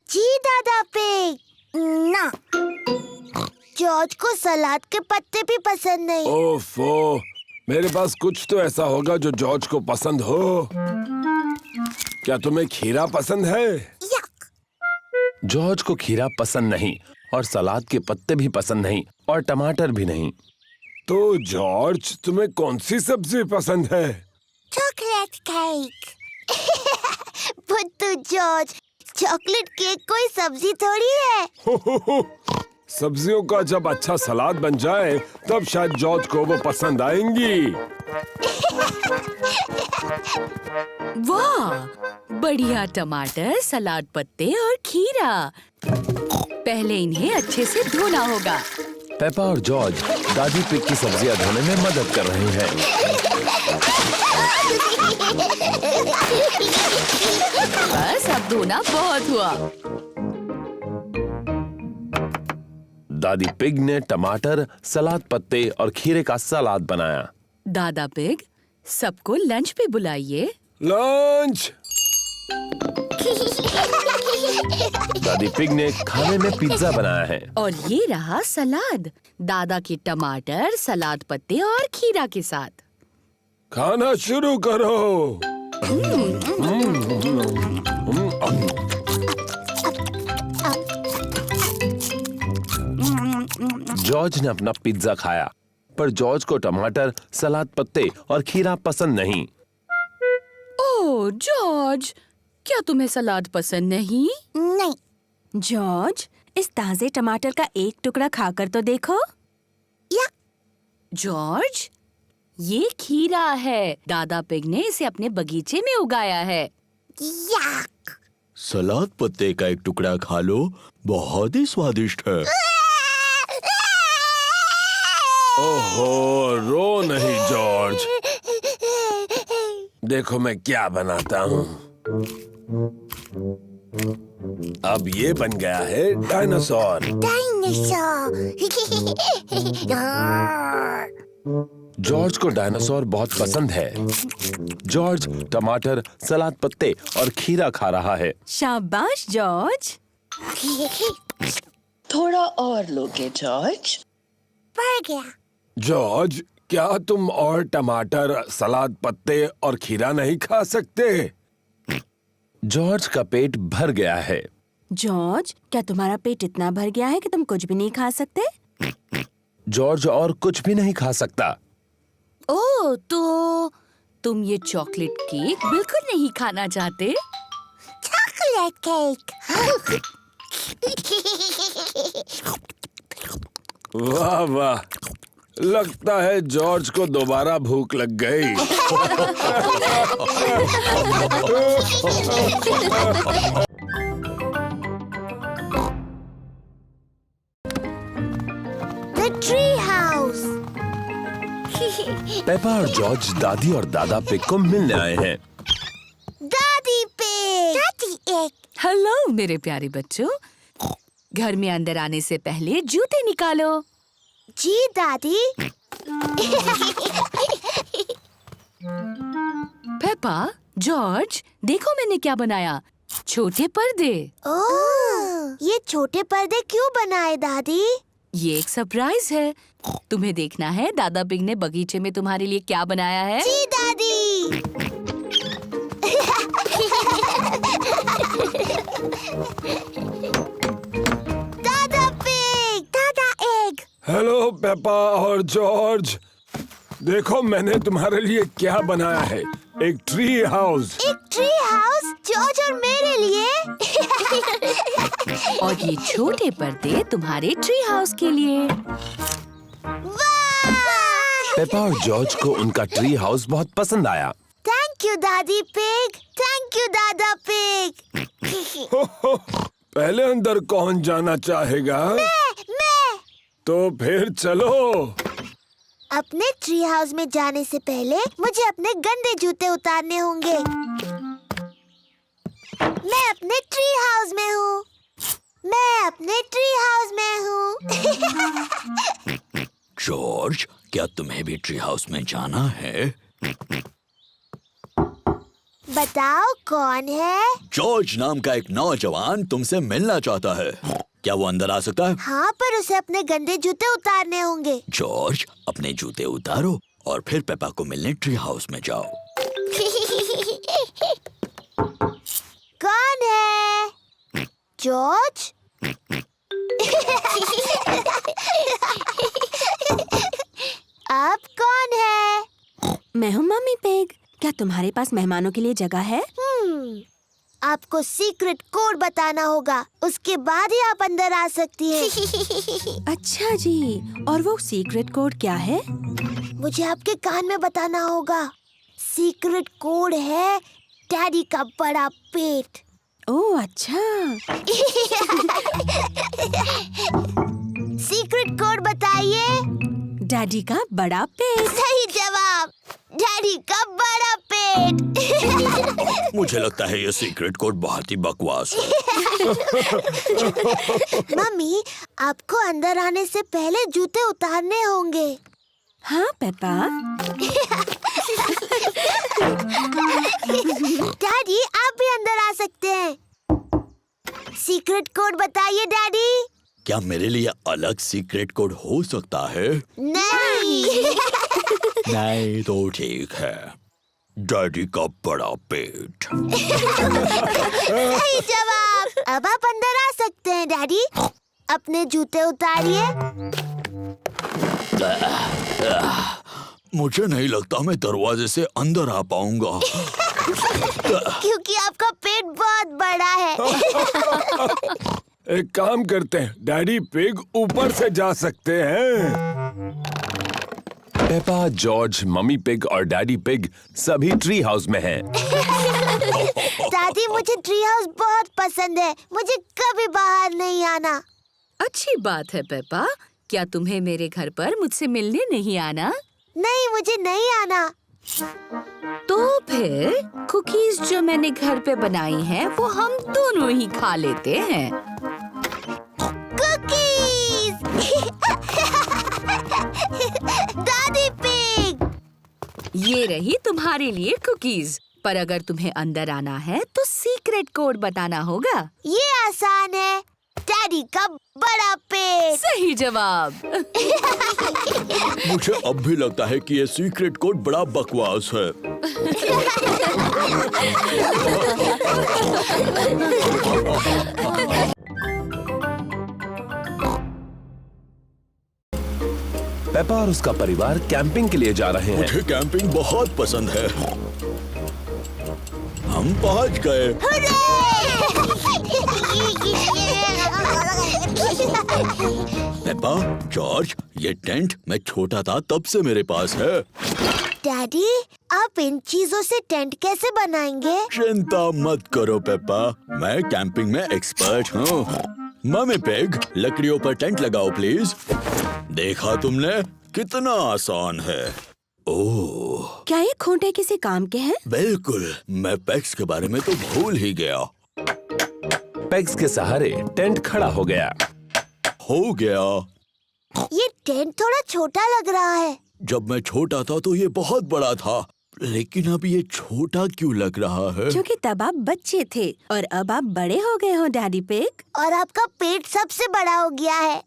जी दादा पिग। ना, जॉर्ज को सलाद के पत्ते भी पसंद नहीं। ओफो, मेरे पास कुछ तो ऐसा होगा जो जॉर्ज को पसंद हो। क्या तुम्हें खीरा पसंद है? जॉर्ज को खीरा पसंद नहीं और सलाद के पत्ते भी पसंद नहीं और टमाटर भी नहीं। तो जॉर्ज, तुम्हें कौन सी सब्जी पसंद है? Chocolate cake. बुद्धू जॉर्ज, चॉकलेट केक कोई सब्जी थोड़ी है। सब्जियों का जब अच्छा सलाद बन जाए तब शायद जॉर्ज को वो पसंद आएंगी। वाह, बढ़िया टमाटर, सलाद पत्ते और खीरा। पहले इन्हें अच्छे से धोना होगा। पेपा और जॉर्ज दादी पिग की सब्जियां धोने में मदद कर रहे हैं। बस अब धोना बहुत हुआ। दादी पिग ने टमाटर, सलाद पत्ते और खीरे का सलाद बनाया। दादा पिग, सबको लंच पे बुलाइए। लंच। दादी पिग ने खाने में पिज्जा बनाया है। और ये रहा सलाद, दादा के टमाटर, सलाद पत्ते और खीरा के साथ। खाना शुरू करो। जॉर्ज ने अपना पिज्जा खाया, पर जॉर्ज को टमाटर, सलाद पत्ते और खीरा पसंद नहीं। ओह जॉर्ज, क्या तुम्हें सलाद पसंद नहीं? नहीं। जॉर्ज, इस ताजे टमाटर का एक टुकड़ा खाकर तो देखो। जॉर्ज, ये खीरा है। दादा पिग ने इसे अपने बगीचे में उगाया है। सलाद पत्ते का एक टुकड़ा खा लो, बहुत ही स्वादिष्ट है। ओहो, रो नहीं जॉर्ज। देखो मैं क्या बनाता हूँ। अब ये बन गया है डायनासोर। जॉर्ज को डायनासोर बहुत पसंद है। जॉर्ज टमाटर, सलाद पत्ते और खीरा खा रहा है। शाबाश जॉर्ज। थोड़ा और लोगे जॉर्ज? पड़ गया। जॉर्ज, क्या तुम और टमाटर, सलाद पत्ते और खीरा नहीं खा सकते? जॉर्ज का पेट भर गया है। जॉर्ज, क्या तुम्हारा पेट इतना भर गया है कि तुम कुछ भी नहीं खा सकते? जॉर्ज और कुछ भी नहीं खा सकता। ओह, तो तुम ये चॉकलेट केक बिल्कुल नहीं खाना चाहते? Chocolate cake. वाह वाह, लगता है जॉर्ज को दोबारा भूख लग गई। The tree house. पेपा और जॉर्ज दादी और दादा पिग को मिलने आए हैं। दादी पिग। दादी एक। हेलो मेरे प्यारे बच्चों, घर में अंदर आने से पहले जूते निकालो। जी दादी। पेपा, जॉर्ज, देखो मैंने क्या बनाया, छोटे पर्दे। ओह, ये छोटे पर्दे क्यों बनाए दादी? ये एक सरप्राइज है। तुम्हें देखना है दादा पिग ने बगीचे में तुम्हारे लिए क्या बनाया है। जी दादी। दादा पिग, दादा एग। हेलो पेपा और जॉर्ज, देखो मैंने तुम्हारे लिए क्या बनाया है, एक ट्री हाउस। एक ट्री हाउस जॉर्ज और मेरे लिए। और ये छोटे पर्दे तुम्हारे ट्री हाउस के लिए। पेपा और जॉर्ज को उनका ट्री हाउस बहुत पसंद आया। थैंक यू दादी पिग। थैंक यू दादा पिग। पहले अंदर कौन जाना चाहेगा? मैं। तो फिर चलो। अपने ट्री हाउस में जाने से पहले मुझे अपने गंदे जूते उतारने होंगे। मैं अपने ट्री हाउस में हूँ। मैं अपने ट्री हाउस में हूँ। जॉर्ज, क्या तुम्हें भी ट्री हाउस में जाना है? बताओ कौन है? जॉर्ज नाम का एक नौजवान तुमसे मिलना चाहता है। क्या वो अंदर आ सकता है? हाँ, पर उसे अपने गंदे जूते उतारने होंगे। जॉर्ज, अपने जूते उतारो और फिर पेपा को मिलने ट्री हाउस में जाओ। कौन है? जॉर्ज? अब कौन है? मैं हूँ मम्मी पिग। क्या तुम्हारे पास मेहमानों के लिए जगह है? आपको सीक्रेट कोड बताना होगा, उसके बाद ही आप अंदर आ सकती हैं। अच्छा जी, और वो सीक्रेट कोड क्या है? मुझे आपके कान में बताना होगा। सीक्रेट कोड है डैडी का बड़ा पेट। ओह अच्छा। सीक्रेट कोड बताइए। डैडी का बड़ा पेट। सही जवाब, डैडी का बड़ा पेट। मुझे लगता है ये सीक्रेट कोड बहुत ही बकवास है। मम्मी, आपको अंदर आने से पहले जूते उतारने होंगे। हाँ पेपा। डैडी, आप भी अंदर आ सकते हैं। सीक्रेट कोड बताइए डैडी। क्या मेरे लिए अलग सीक्रेट कोड हो सकता है? नहीं। नहीं तो ठीक है, डैडी का बड़ा पेट। सही जवाब। अब आप अंदर आ सकते हैं डैडी। अपने जूते उतारिए। मुझे नहीं लगता मैं दरवाजे से अंदर आ पाऊंगा। क्योंकि आपका पेट बहुत बड़ा है। एक काम करते हैं, डैडी पिग ऊपर से जा सकते हैं। पेपा, जॉर्ज, मम्मी पिग और डैडी पिग सभी ट्री हाउस में हैं। दादी, मुझे ट्री हाउस बहुत पसंद है। मुझे कभी बाहर नहीं आना। अच्छी बात है पेपा, क्या तुम्हें मेरे घर पर मुझसे मिलने नहीं आना? नहीं, मुझे नहीं आना। तो फिर कुकीज जो मैंने घर पे बनाई हैं, वो हम दोनों ही खा लेते हैं। कुकीज। दादी पिग। ये रही तुम्हारे लिए कुकीज। पर अगर तुम्हें अंदर आना है तो सीक्रेट कोड बताना होगा। ये आसान है। डैडी का बड़ा पेट। सही जवाब। मुझे अब भी लगता है कि ये सीक्रेट कोड बड़ा बकवास है। पेपा और उसका परिवार कैंपिंग के लिए जा रहे हैं। मुझे कैंपिंग बहुत पसंद है। हम पहुंच गए। पेपा, जॉर्ज, ये टेंट मैं छोटा था तब से मेरे पास है। डैडी, आप इन चीजों से टेंट कैसे बनाएंगे? चिंता मत करो पेपा, मैं कैंपिंग में एक्सपर्ट हूँ। मम्मी पिग, लकड़ियों पर टेंट लगाओ प्लीज। देखा तुमने, कितना आसान है। ओह, क्या ये खूंटे किसी काम के हैं? बिल्कुल, मैं पेग्स के बारे में तो भूल ही गया। पेग्स के सहारे टेंट खड़ा हो गया। हो गया। ये टेंट थोड़ा छोटा लग रहा है। जब मैं छोटा था तो ये बहुत बड़ा था, लेकिन अब ये छोटा क्यों लग रहा है? क्योंकि तब आप बच्चे थे और अब आप बड़े हो गए हो डैडी पिग। और आपका पेट सबसे बड़ा हो गया है।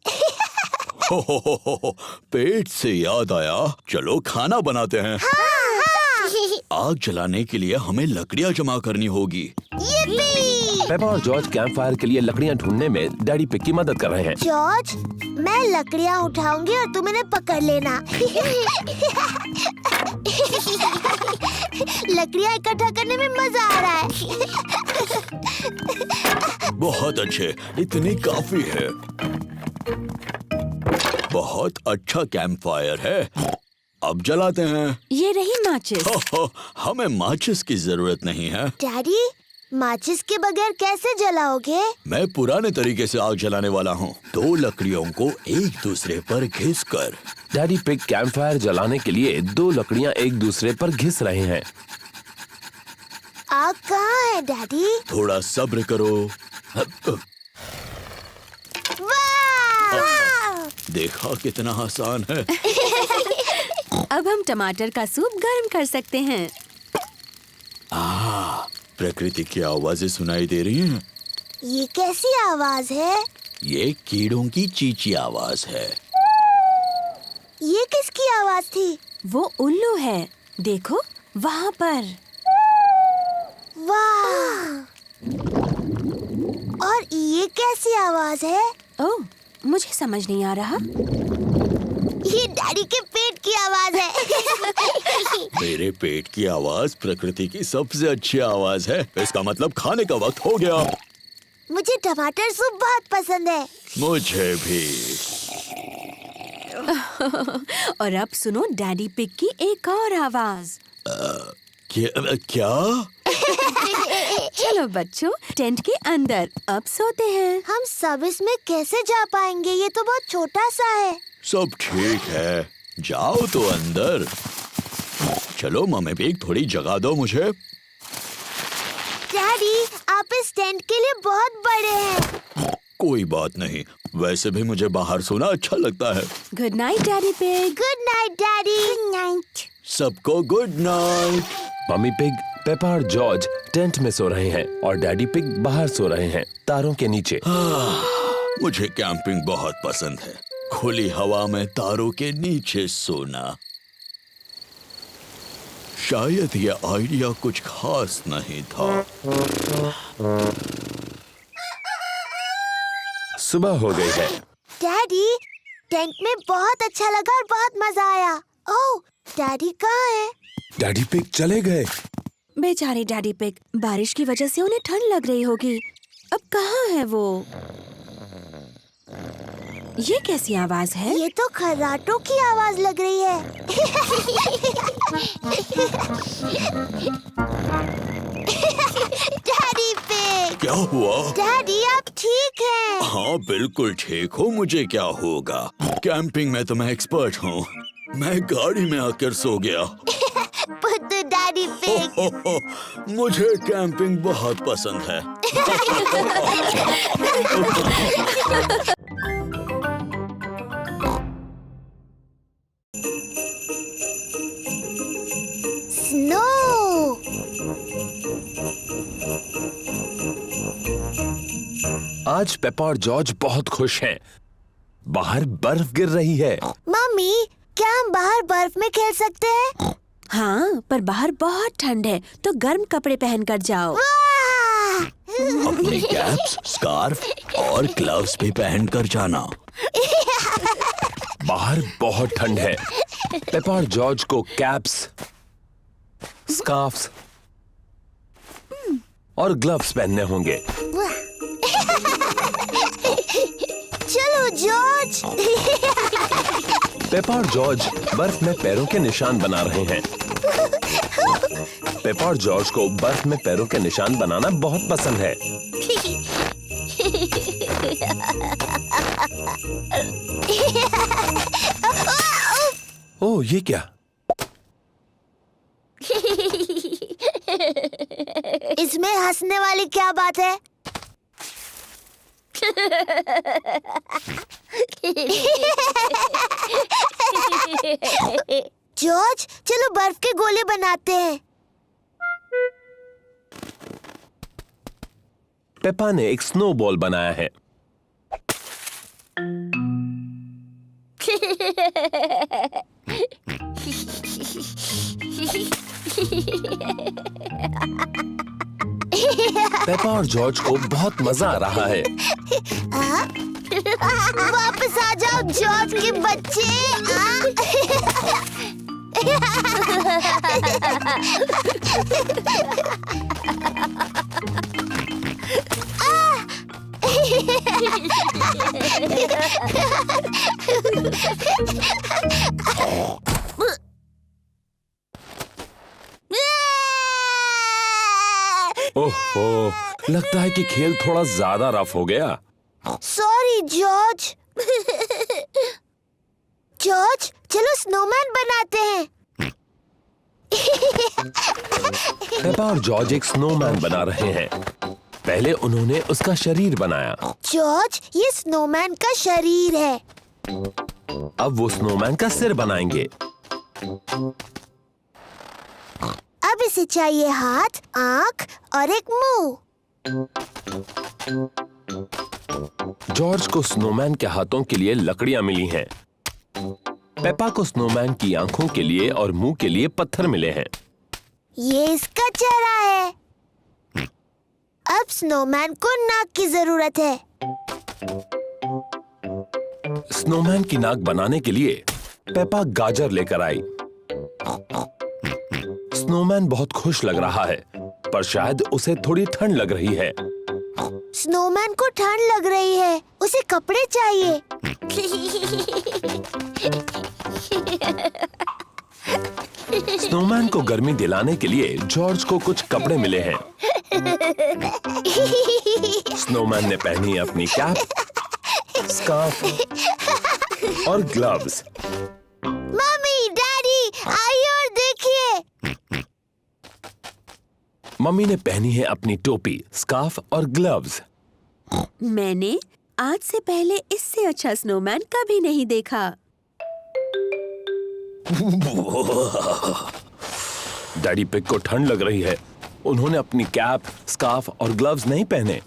हो, पेट से याद आया, चलो खाना बनाते हैं। आग जलाने के लिए हमें लकड़ियाँ जमा करनी होगी। पेपा और जॉर्ज कैंप फायर के लिए लकड़ियाँ ढूंढने में डैडी पिग की मदद कर रहे हैं। जॉर्ज, मैं लकड़ियाँ उठाऊंगी और तुम इन्हें पकड़ लेना। लकड़ियाँ इकट्ठा करने में मजा आ रहा है। बहुत अच्छे, इतनी काफी है। बहुत अच्छा कैंप फायर है। अब जलाते हैं। ये रही माचिस। हमें माचिस की जरूरत नहीं है। डैडी, माचिस के बगैर कैसे जलाओगे? मैं पुराने तरीके से आग जलाने वाला हूँ। 2 लकड़ियों को एक दूसरे पर घिस कर। डैडी पिग कैंप फायर जलाने के लिए 2 लकड़ियाँ एक दूसरे पर घिस रहे हैं। आग कहाँ है डैडी? थोड़ा सब्र करो। वाह! देखा कितना आसान है। अब हम टमाटर का सूप गर्म कर सकते हैं। प्रकृति की आवाजें सुनाई दे रही हैं। ये कैसी आवाज है? ये कीड़ों की चींची आवाज है। ये किसकी आवाज थी? वो उल्लू है, देखो वहाँ पर। वाह! और ये कैसी आवाज है? ओह, मुझे समझ नहीं आ रहा। ये डैडी के पेट की आवाज है। मेरे पेट की आवाज प्रकृति की सबसे अच्छी आवाज है। इसका मतलब खाने का वक्त हो गया। मुझे टमाटर सूप बहुत पसंद है। मुझे भी। और अब सुनो डैडी पिग की एक और आवाज। क्या? चलो बच्चों, टेंट के अंदर अब सोते हैं। हम सब इसमें कैसे जा पाएंगे? ये तो बहुत छोटा सा है। सब ठीक है, जाओ तो अंदर। चलो मम्मी पिग, थोड़ी जगह दो मुझे। डैडी, आप इस टेंट के लिए बहुत बड़े हैं। कोई बात नहीं, वैसे भी मुझे बाहर सोना अच्छा लगता है। Good night daddy pig. Good night daddy. Good night. सबको good night. Mummy pig, Peppa और जॉर्ज टेंट में सो रहे हैं और डैडी पिग बाहर सो रहे हैं, तारों के नीचे। मुझे कैंपिंग बहुत पसंद है, खुली हवा में तारों के नीचे सोना। शायद ये आइडिया कुछ खास नहीं था। सुबह हो गई है। डैडी, टेंट में बहुत अच्छा लगा और बहुत मजा आया। ओह, डैडी कहाँ है? डैडी पिग चले गए। बेचारे डैडी पिग, बारिश की वजह से उन्हें ठंड लग रही होगी। अब कहाँ है वो? ये कैसी आवाज है? ये तो खर्राटों की आवाज लग रही है। Daddy pig. क्या हुआ? डैडी, आप ठीक हैं? हाँ बिल्कुल ठीक हूँ, मुझे क्या होगा। कैंपिंग में तो मैं एक्सपर्ट हूँ। मैं गाड़ी में आकर सो गया। पुत्तू डैडी पिग। मुझे कैंपिंग बहुत पसंद है। आज पेपा और जॉर्ज बहुत खुश हैं। बाहर बर्फ गिर रही है। मम्मी, क्या हम बाहर बर्फ में खेल सकते हैं? हाँ, पर बाहर बहुत ठंड है, तो गर्म कपड़े पहन कर जाओ। अपनी कैप्स, स्कार्फ और ग्लव्स भी पहन कर जाना। बाहर बहुत ठंड है। पेपा और जॉर्ज को कैप्स, स्कार्फ्स और ग्लव्स पहनने होंगे। चलो जॉर्ज। पेपा और जॉर्ज बर्फ में पैरों के निशान बना रहे हैं। पेपा और जॉर्ज को बर्फ में पैरों के निशान बनाना बहुत पसंद है। ओह, ये क्या? इसमें हंसने वाली क्या बात है? जॉर्ज, चलो बर्फ के गोले बनाते हैं। पेपा ने एक स्नोबॉल बनाया है। पेपा और जॉर्ज को बहुत मजा आ रहा है। वापस आ जाओ जॉर्ज के बच्चे। ओह, लगता है कि खेल थोड़ा ज्यादा रफ हो गया। Sorry George. जॉर्ज, चलो स्नोमैन बनाते हैं। पेपा और जॉर्ज एक स्नोमैन बना रहे हैं। पहले उन्होंने उसका शरीर बनाया। जॉर्ज, ये स्नोमैन का शरीर है। अब वो स्नोमैन का सिर बनाएंगे। अब इसे चाहिए हाथ, आंख और एक मुंह। जॉर्ज को स्नोमैन के हाथों के लिए लकड़ियां मिली हैं। पेपा को स्नोमैन की आंखों के लिए और मुंह के लिए पत्थर मिले हैं। ये इसका चेहरा है। अब स्नोमैन को नाक की जरूरत है। स्नोमैन की नाक बनाने के लिए पेपा गाजर लेकर आई। स्नोमैन बहुत खुश लग रहा है, पर शायद उसे थोड़ी ठंड लग रही है। स्नोमैन को ठंड लग रही है, उसे कपड़े चाहिए। स्नोमैन को गर्मी दिलाने के लिए जॉर्ज को कुछ कपड़े मिले हैं। स्नोमैन ने पहनी अपनी कैप, स्कार्फ और ग्लव्स। मम्मी, डैडी, आइए और देखिए। मम्मी ने पहनी है अपनी टोपी, स्कार्फ और ग्लव्स। मैंने आज से पहले इससे अच्छा स्नोमैन कभी नहीं देखा। डैडी पिग को ठंड लग रही है। उन्होंने अपनी कैप, स्कार्फ और ग्लव्स नहीं पहने।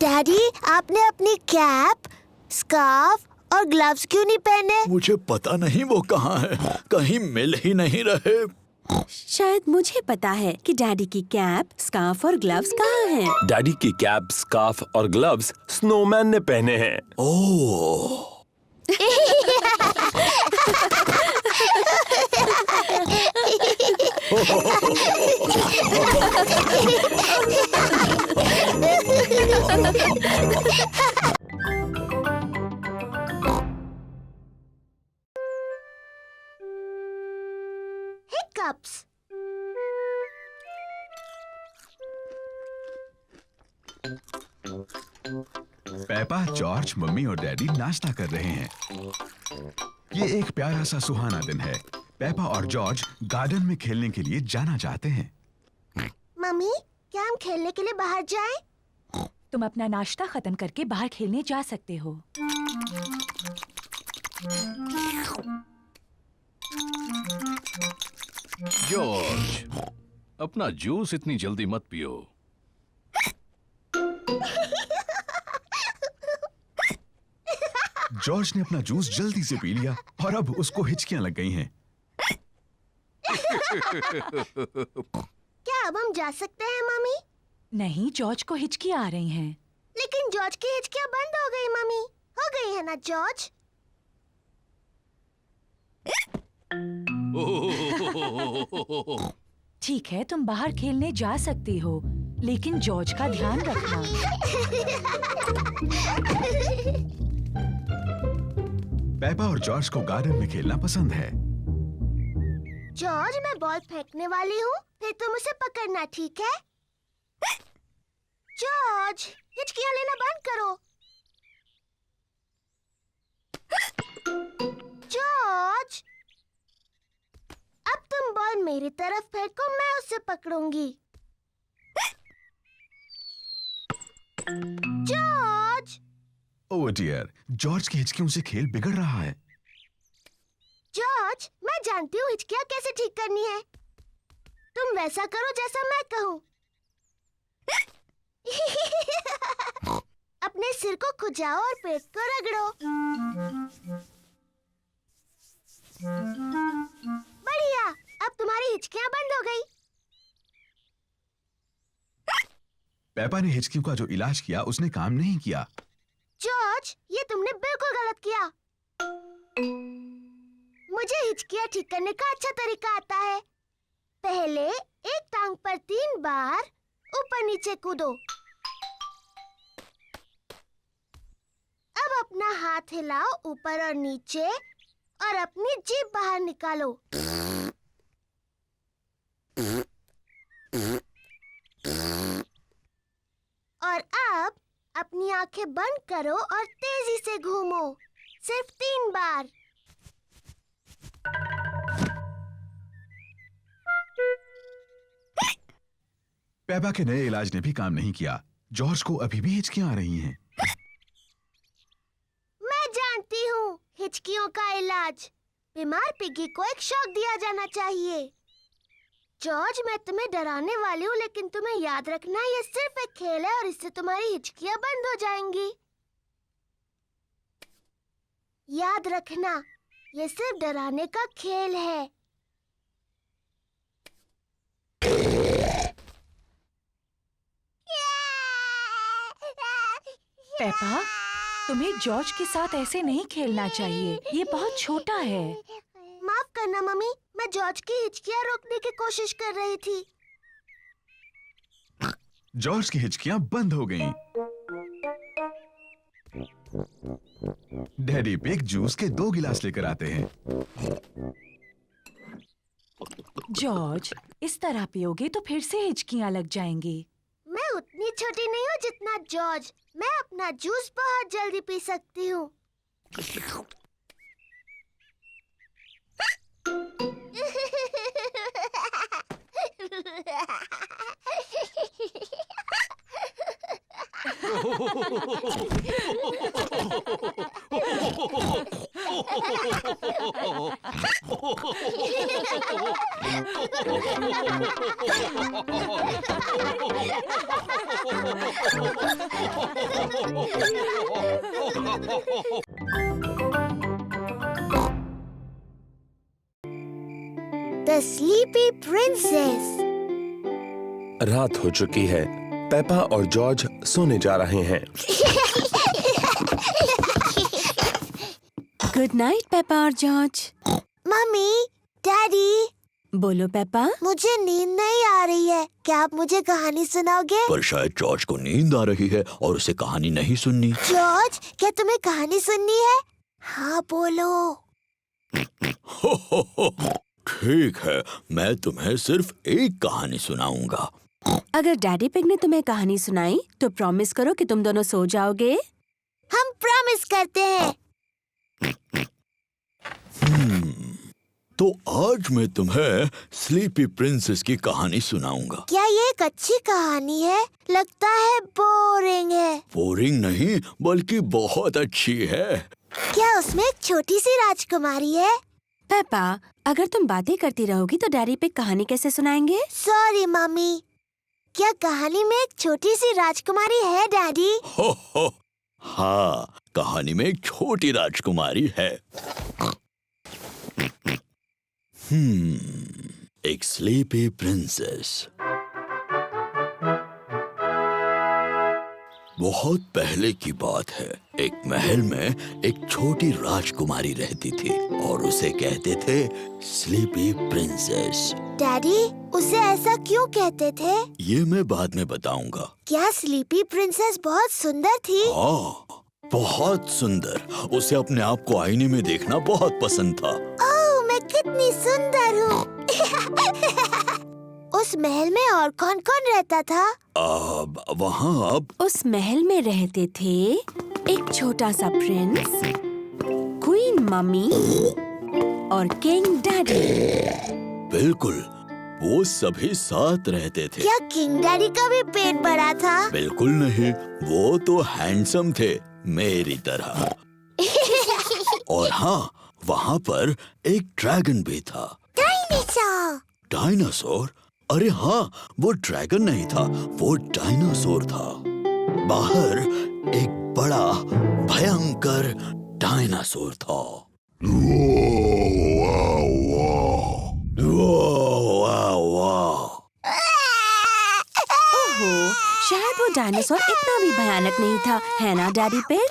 डैडी, आपने अपनी कैप, स्कार्फ और ग्लव्स क्यों नहीं पहने? मुझे पता नहीं वो कहाँ है, कहीं मिल ही नहीं रहे। शायद मुझे पता है कि डैडी की कैप, स्कार्फ और ग्लव्स कहाँ हैं। डैडी की कैप, स्कार्फ और ग्लव्स स्नोमैन ने पहने हैं। ओह, Hiccups. पेपा, जॉर्ज, मम्मी और डैडी नाश्ता कर रहे हैं। ये एक प्यारा सा सुहाना दिन है। पेपा और जॉर्ज गार्डन में खेलने के लिए जाना चाहते हैं। मम्मी, क्या हम खेलने के लिए बाहर जाएं? तुम अपना नाश्ता खत्म करके बाहर खेलने जा सकते हो। जॉर्ज, अपना जूस इतनी जल्दी मत पियो। जॉर्ज ने अपना जूस जल्दी से पी लिया और अब उसको हिचकियां लग गई हैं। क्या अब हम जा सकते हैं मम्मी? नहीं, जॉर्ज को हिचकी आ रही हैं। लेकिन जॉर्ज की हिचकियां बंद हो गई मम्मी। हो गई है ना जॉर्ज? ठीक है, तुम बाहर खेलने जा सकती हो, लेकिन जॉर्ज का ध्यान रखना। पेपा और जॉर्ज को गार्डन में खेलना पसंद है। जॉर्ज, मैं बॉल फेंकने वाली हूँ, फिर तुम उसे पकड़ना, ठीक है? जॉर्ज, हिचकियाँ लेना बंद करो। जॉर्ज, अब तुम बॉल मेरी तरफ फेंको, मैं उसे पकड़ूंगी। जॉर्ज! ओह डियर, जॉर्ज की हिचकियों से खेल बिगड़ रहा है। जॉर्ज, मैं जानती हूँ हिचकियाँ कैसे ठीक करनी है। तुम वैसा करो जैसा मैं कहूँ। अपने सिर को खुजाओ और पेट को रगड़ो। बढ़िया, अब तुम्हारी हिचकियाँ बंद हो गई। पेपा ने हिचकियों का जो इलाज किया उसने काम नहीं किया। जॉर्ज, ये तुमने बिल्कुल गलत किया। मुझे हिचकियाँ ठीक करने का अच्छा तरीका आता है। पहले एक टांग पर 3 बार ऊपर नीचे कूदो। अब अपना हाथ हिलाओ ऊपर और नीचे और अपनी जीभ बाहर निकालो। और अब अपनी आंखें बंद करो और तेजी से घूमो, सिर्फ 3 बार। पेपा के नए इलाज ने भी काम नहीं किया। जॉर्ज को अभी भी हिचकियां आ रही हैं। मैं जानती हूँ हिचकियों का इलाज। बीमार पिगी को एक शॉक दिया जाना चाहिए। जॉर्ज, मैं तुम्हें डराने वाली हूँ, लेकिन तुम्हें याद रखना ये सिर्फ एक खेल है और इससे तुम्हारी हिचकियाँ बंद हो जाएंगी। याद रखना, ये सिर्फ डराने का खेल है। पेपा, तुम्हें जॉर्ज के साथ ऐसे नहीं खेलना चाहिए, ये बहुत छोटा है। माफ करना मम्मी, मैं जॉर्ज की हिचकियाँ रोकने की कोशिश कर रही थी। जॉर्ज की हिचकियां बंद हो गईं। डैडी पिग जूस के 2 गिलास लेकर आते हैं। जॉर्ज, इस तरह पियोगे तो फिर से हिचकियाँ लग जाएंगी। मैं उतनी छोटी नहीं हूँ जितना जॉर्ज। मैं अपना जूस बहुत जल्दी पी सकती हूँ। The Sleepy Princess। रात हो चुकी है। पेपा और जॉर्ज सोने जा रहे हैं। गुड नाइट पेपा और जॉर्ज। Mummy, daddy. बोलो पेपा। मुझे नींद नहीं आ रही है, क्या आप मुझे कहानी सुनाओगे? पर शायद जॉर्ज को नींद आ रही है और उसे कहानी नहीं सुननी। जॉर्ज, क्या तुम्हें कहानी सुननी है? हाँ बोलो। ठीक है, मैं तुम्हें सिर्फ एक कहानी सुनाऊंगा। अगर डैडी पिग ने तुम्हें कहानी सुनाई तो प्रॉमिस करो कि तुम दोनों सो जाओगे। हम प्रॉमिस करते हैं। तो आज मैं तुम्हें स्लीपी प्रिंसेस की कहानी सुनाऊंगा। क्या ये एक अच्छी कहानी है? लगता है बोरिंग है। बोरिंग नहीं, बल्कि बहुत अच्छी है। क्या उसमें एक छोटी सी राजकुमारी है? पेपा, अगर तुम बातें करती रहोगी तो डैडी पिग कहानी कैसे सुनाएंगे? सॉरी मम्मी, क्या कहानी में एक छोटी सी राजकुमारी है डैडी? हाँ, कहानी में एक छोटी राजकुमारी है। एक स्लीपी प्रिंसेस। बहुत पहले की बात है। एक महल में एक छोटी राजकुमारी रहती थी और उसे कहते थे स्लीपी प्रिंसेस। डैडी, उसे ऐसा क्यों कहते थे? ये मैं बाद में बताऊंगा। क्या स्लीपी प्रिंसेस बहुत सुंदर थी? हाँ, बहुत सुंदर। उसे अपने आप को आईने में देखना बहुत पसंद था। ओह, मैं कितनी सुंदर हूँ। उस महल में और कौन कौन रहता था? वहाँ अब उस महल में रहते थे एक छोटा सा प्रिंस, क्वीन मम्मी और किंग डैडी। बिल्कुल, वो सभी साथ रहते थे। क्या किंग डैडी का भी पेट बड़ा था? बिल्कुल नहीं, वो तो हैंडसम थे मेरी तरह। और हाँ, वहाँ पर एक ड्रैगन भी था। डायनासोर। डायनासोर? अरे हाँ, वो ड्रैगन नहीं था, वो डायनासोर था। बाहर एक बड़ा भयंकर डायनासोर था। ओहो, शायद वो डायनासोर इतना भी भयानक नहीं था, है ना डैडी पिग?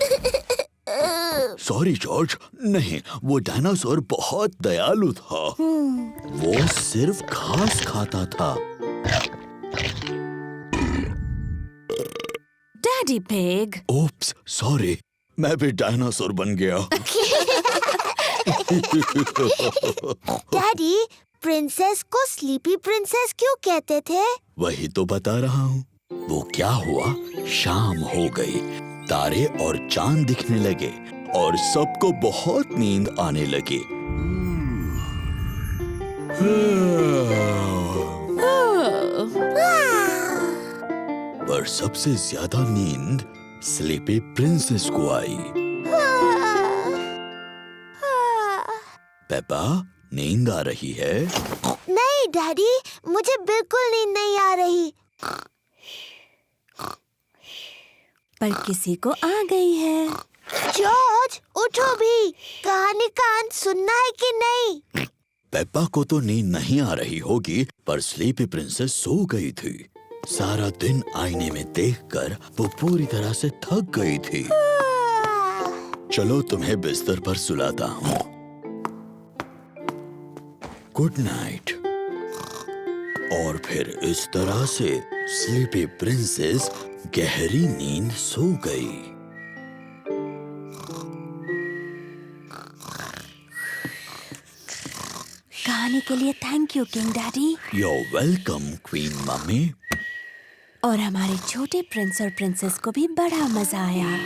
सॉरी जॉर्ज, नहीं, वो डायनासोर बहुत दयालु था। वो सिर्फ घास खाता था। Daddy pig. ओप्स, सॉरी, मैं भी डायनासोर बन गया। डैडी, प्रिंसेस को स्लीपी प्रिंसेस क्यों कहते थे? वही तो बता रहा हूँ। वो क्या हुआ, शाम हो गई, तारे और चांद दिखने लगे और सबको बहुत नींद आने लगी। पर सबसे ज्यादा नींद स्लीपी प्रिंसेस को आई। पेपा, नींद आ रही है? नहीं डैडी, मुझे बिल्कुल नींद नहीं आ रही। पर किसी को आ गई है। जॉर्ज, उठो भी। कहानी का अंत सुनना है कि नहीं? पेप्पा को तो नींद नहीं आ रही होगी, पर स्लीपी प्रिंसेस सो गई थी। सारा दिन आईने में देखकर वो पूरी तरह से थक गई थी। चलो तुम्हें बिस्तर पर सुलाता हूँ। Good night. और फिर इस तरह से स्लीपी प्रिंसेस गहरी नींद सो गई। कहानी के लिए thank you king daddy. You're welcome, queen mummy. और हमारे छोटे प्रिंस और प्रिंसेस को भी बड़ा मजा आया।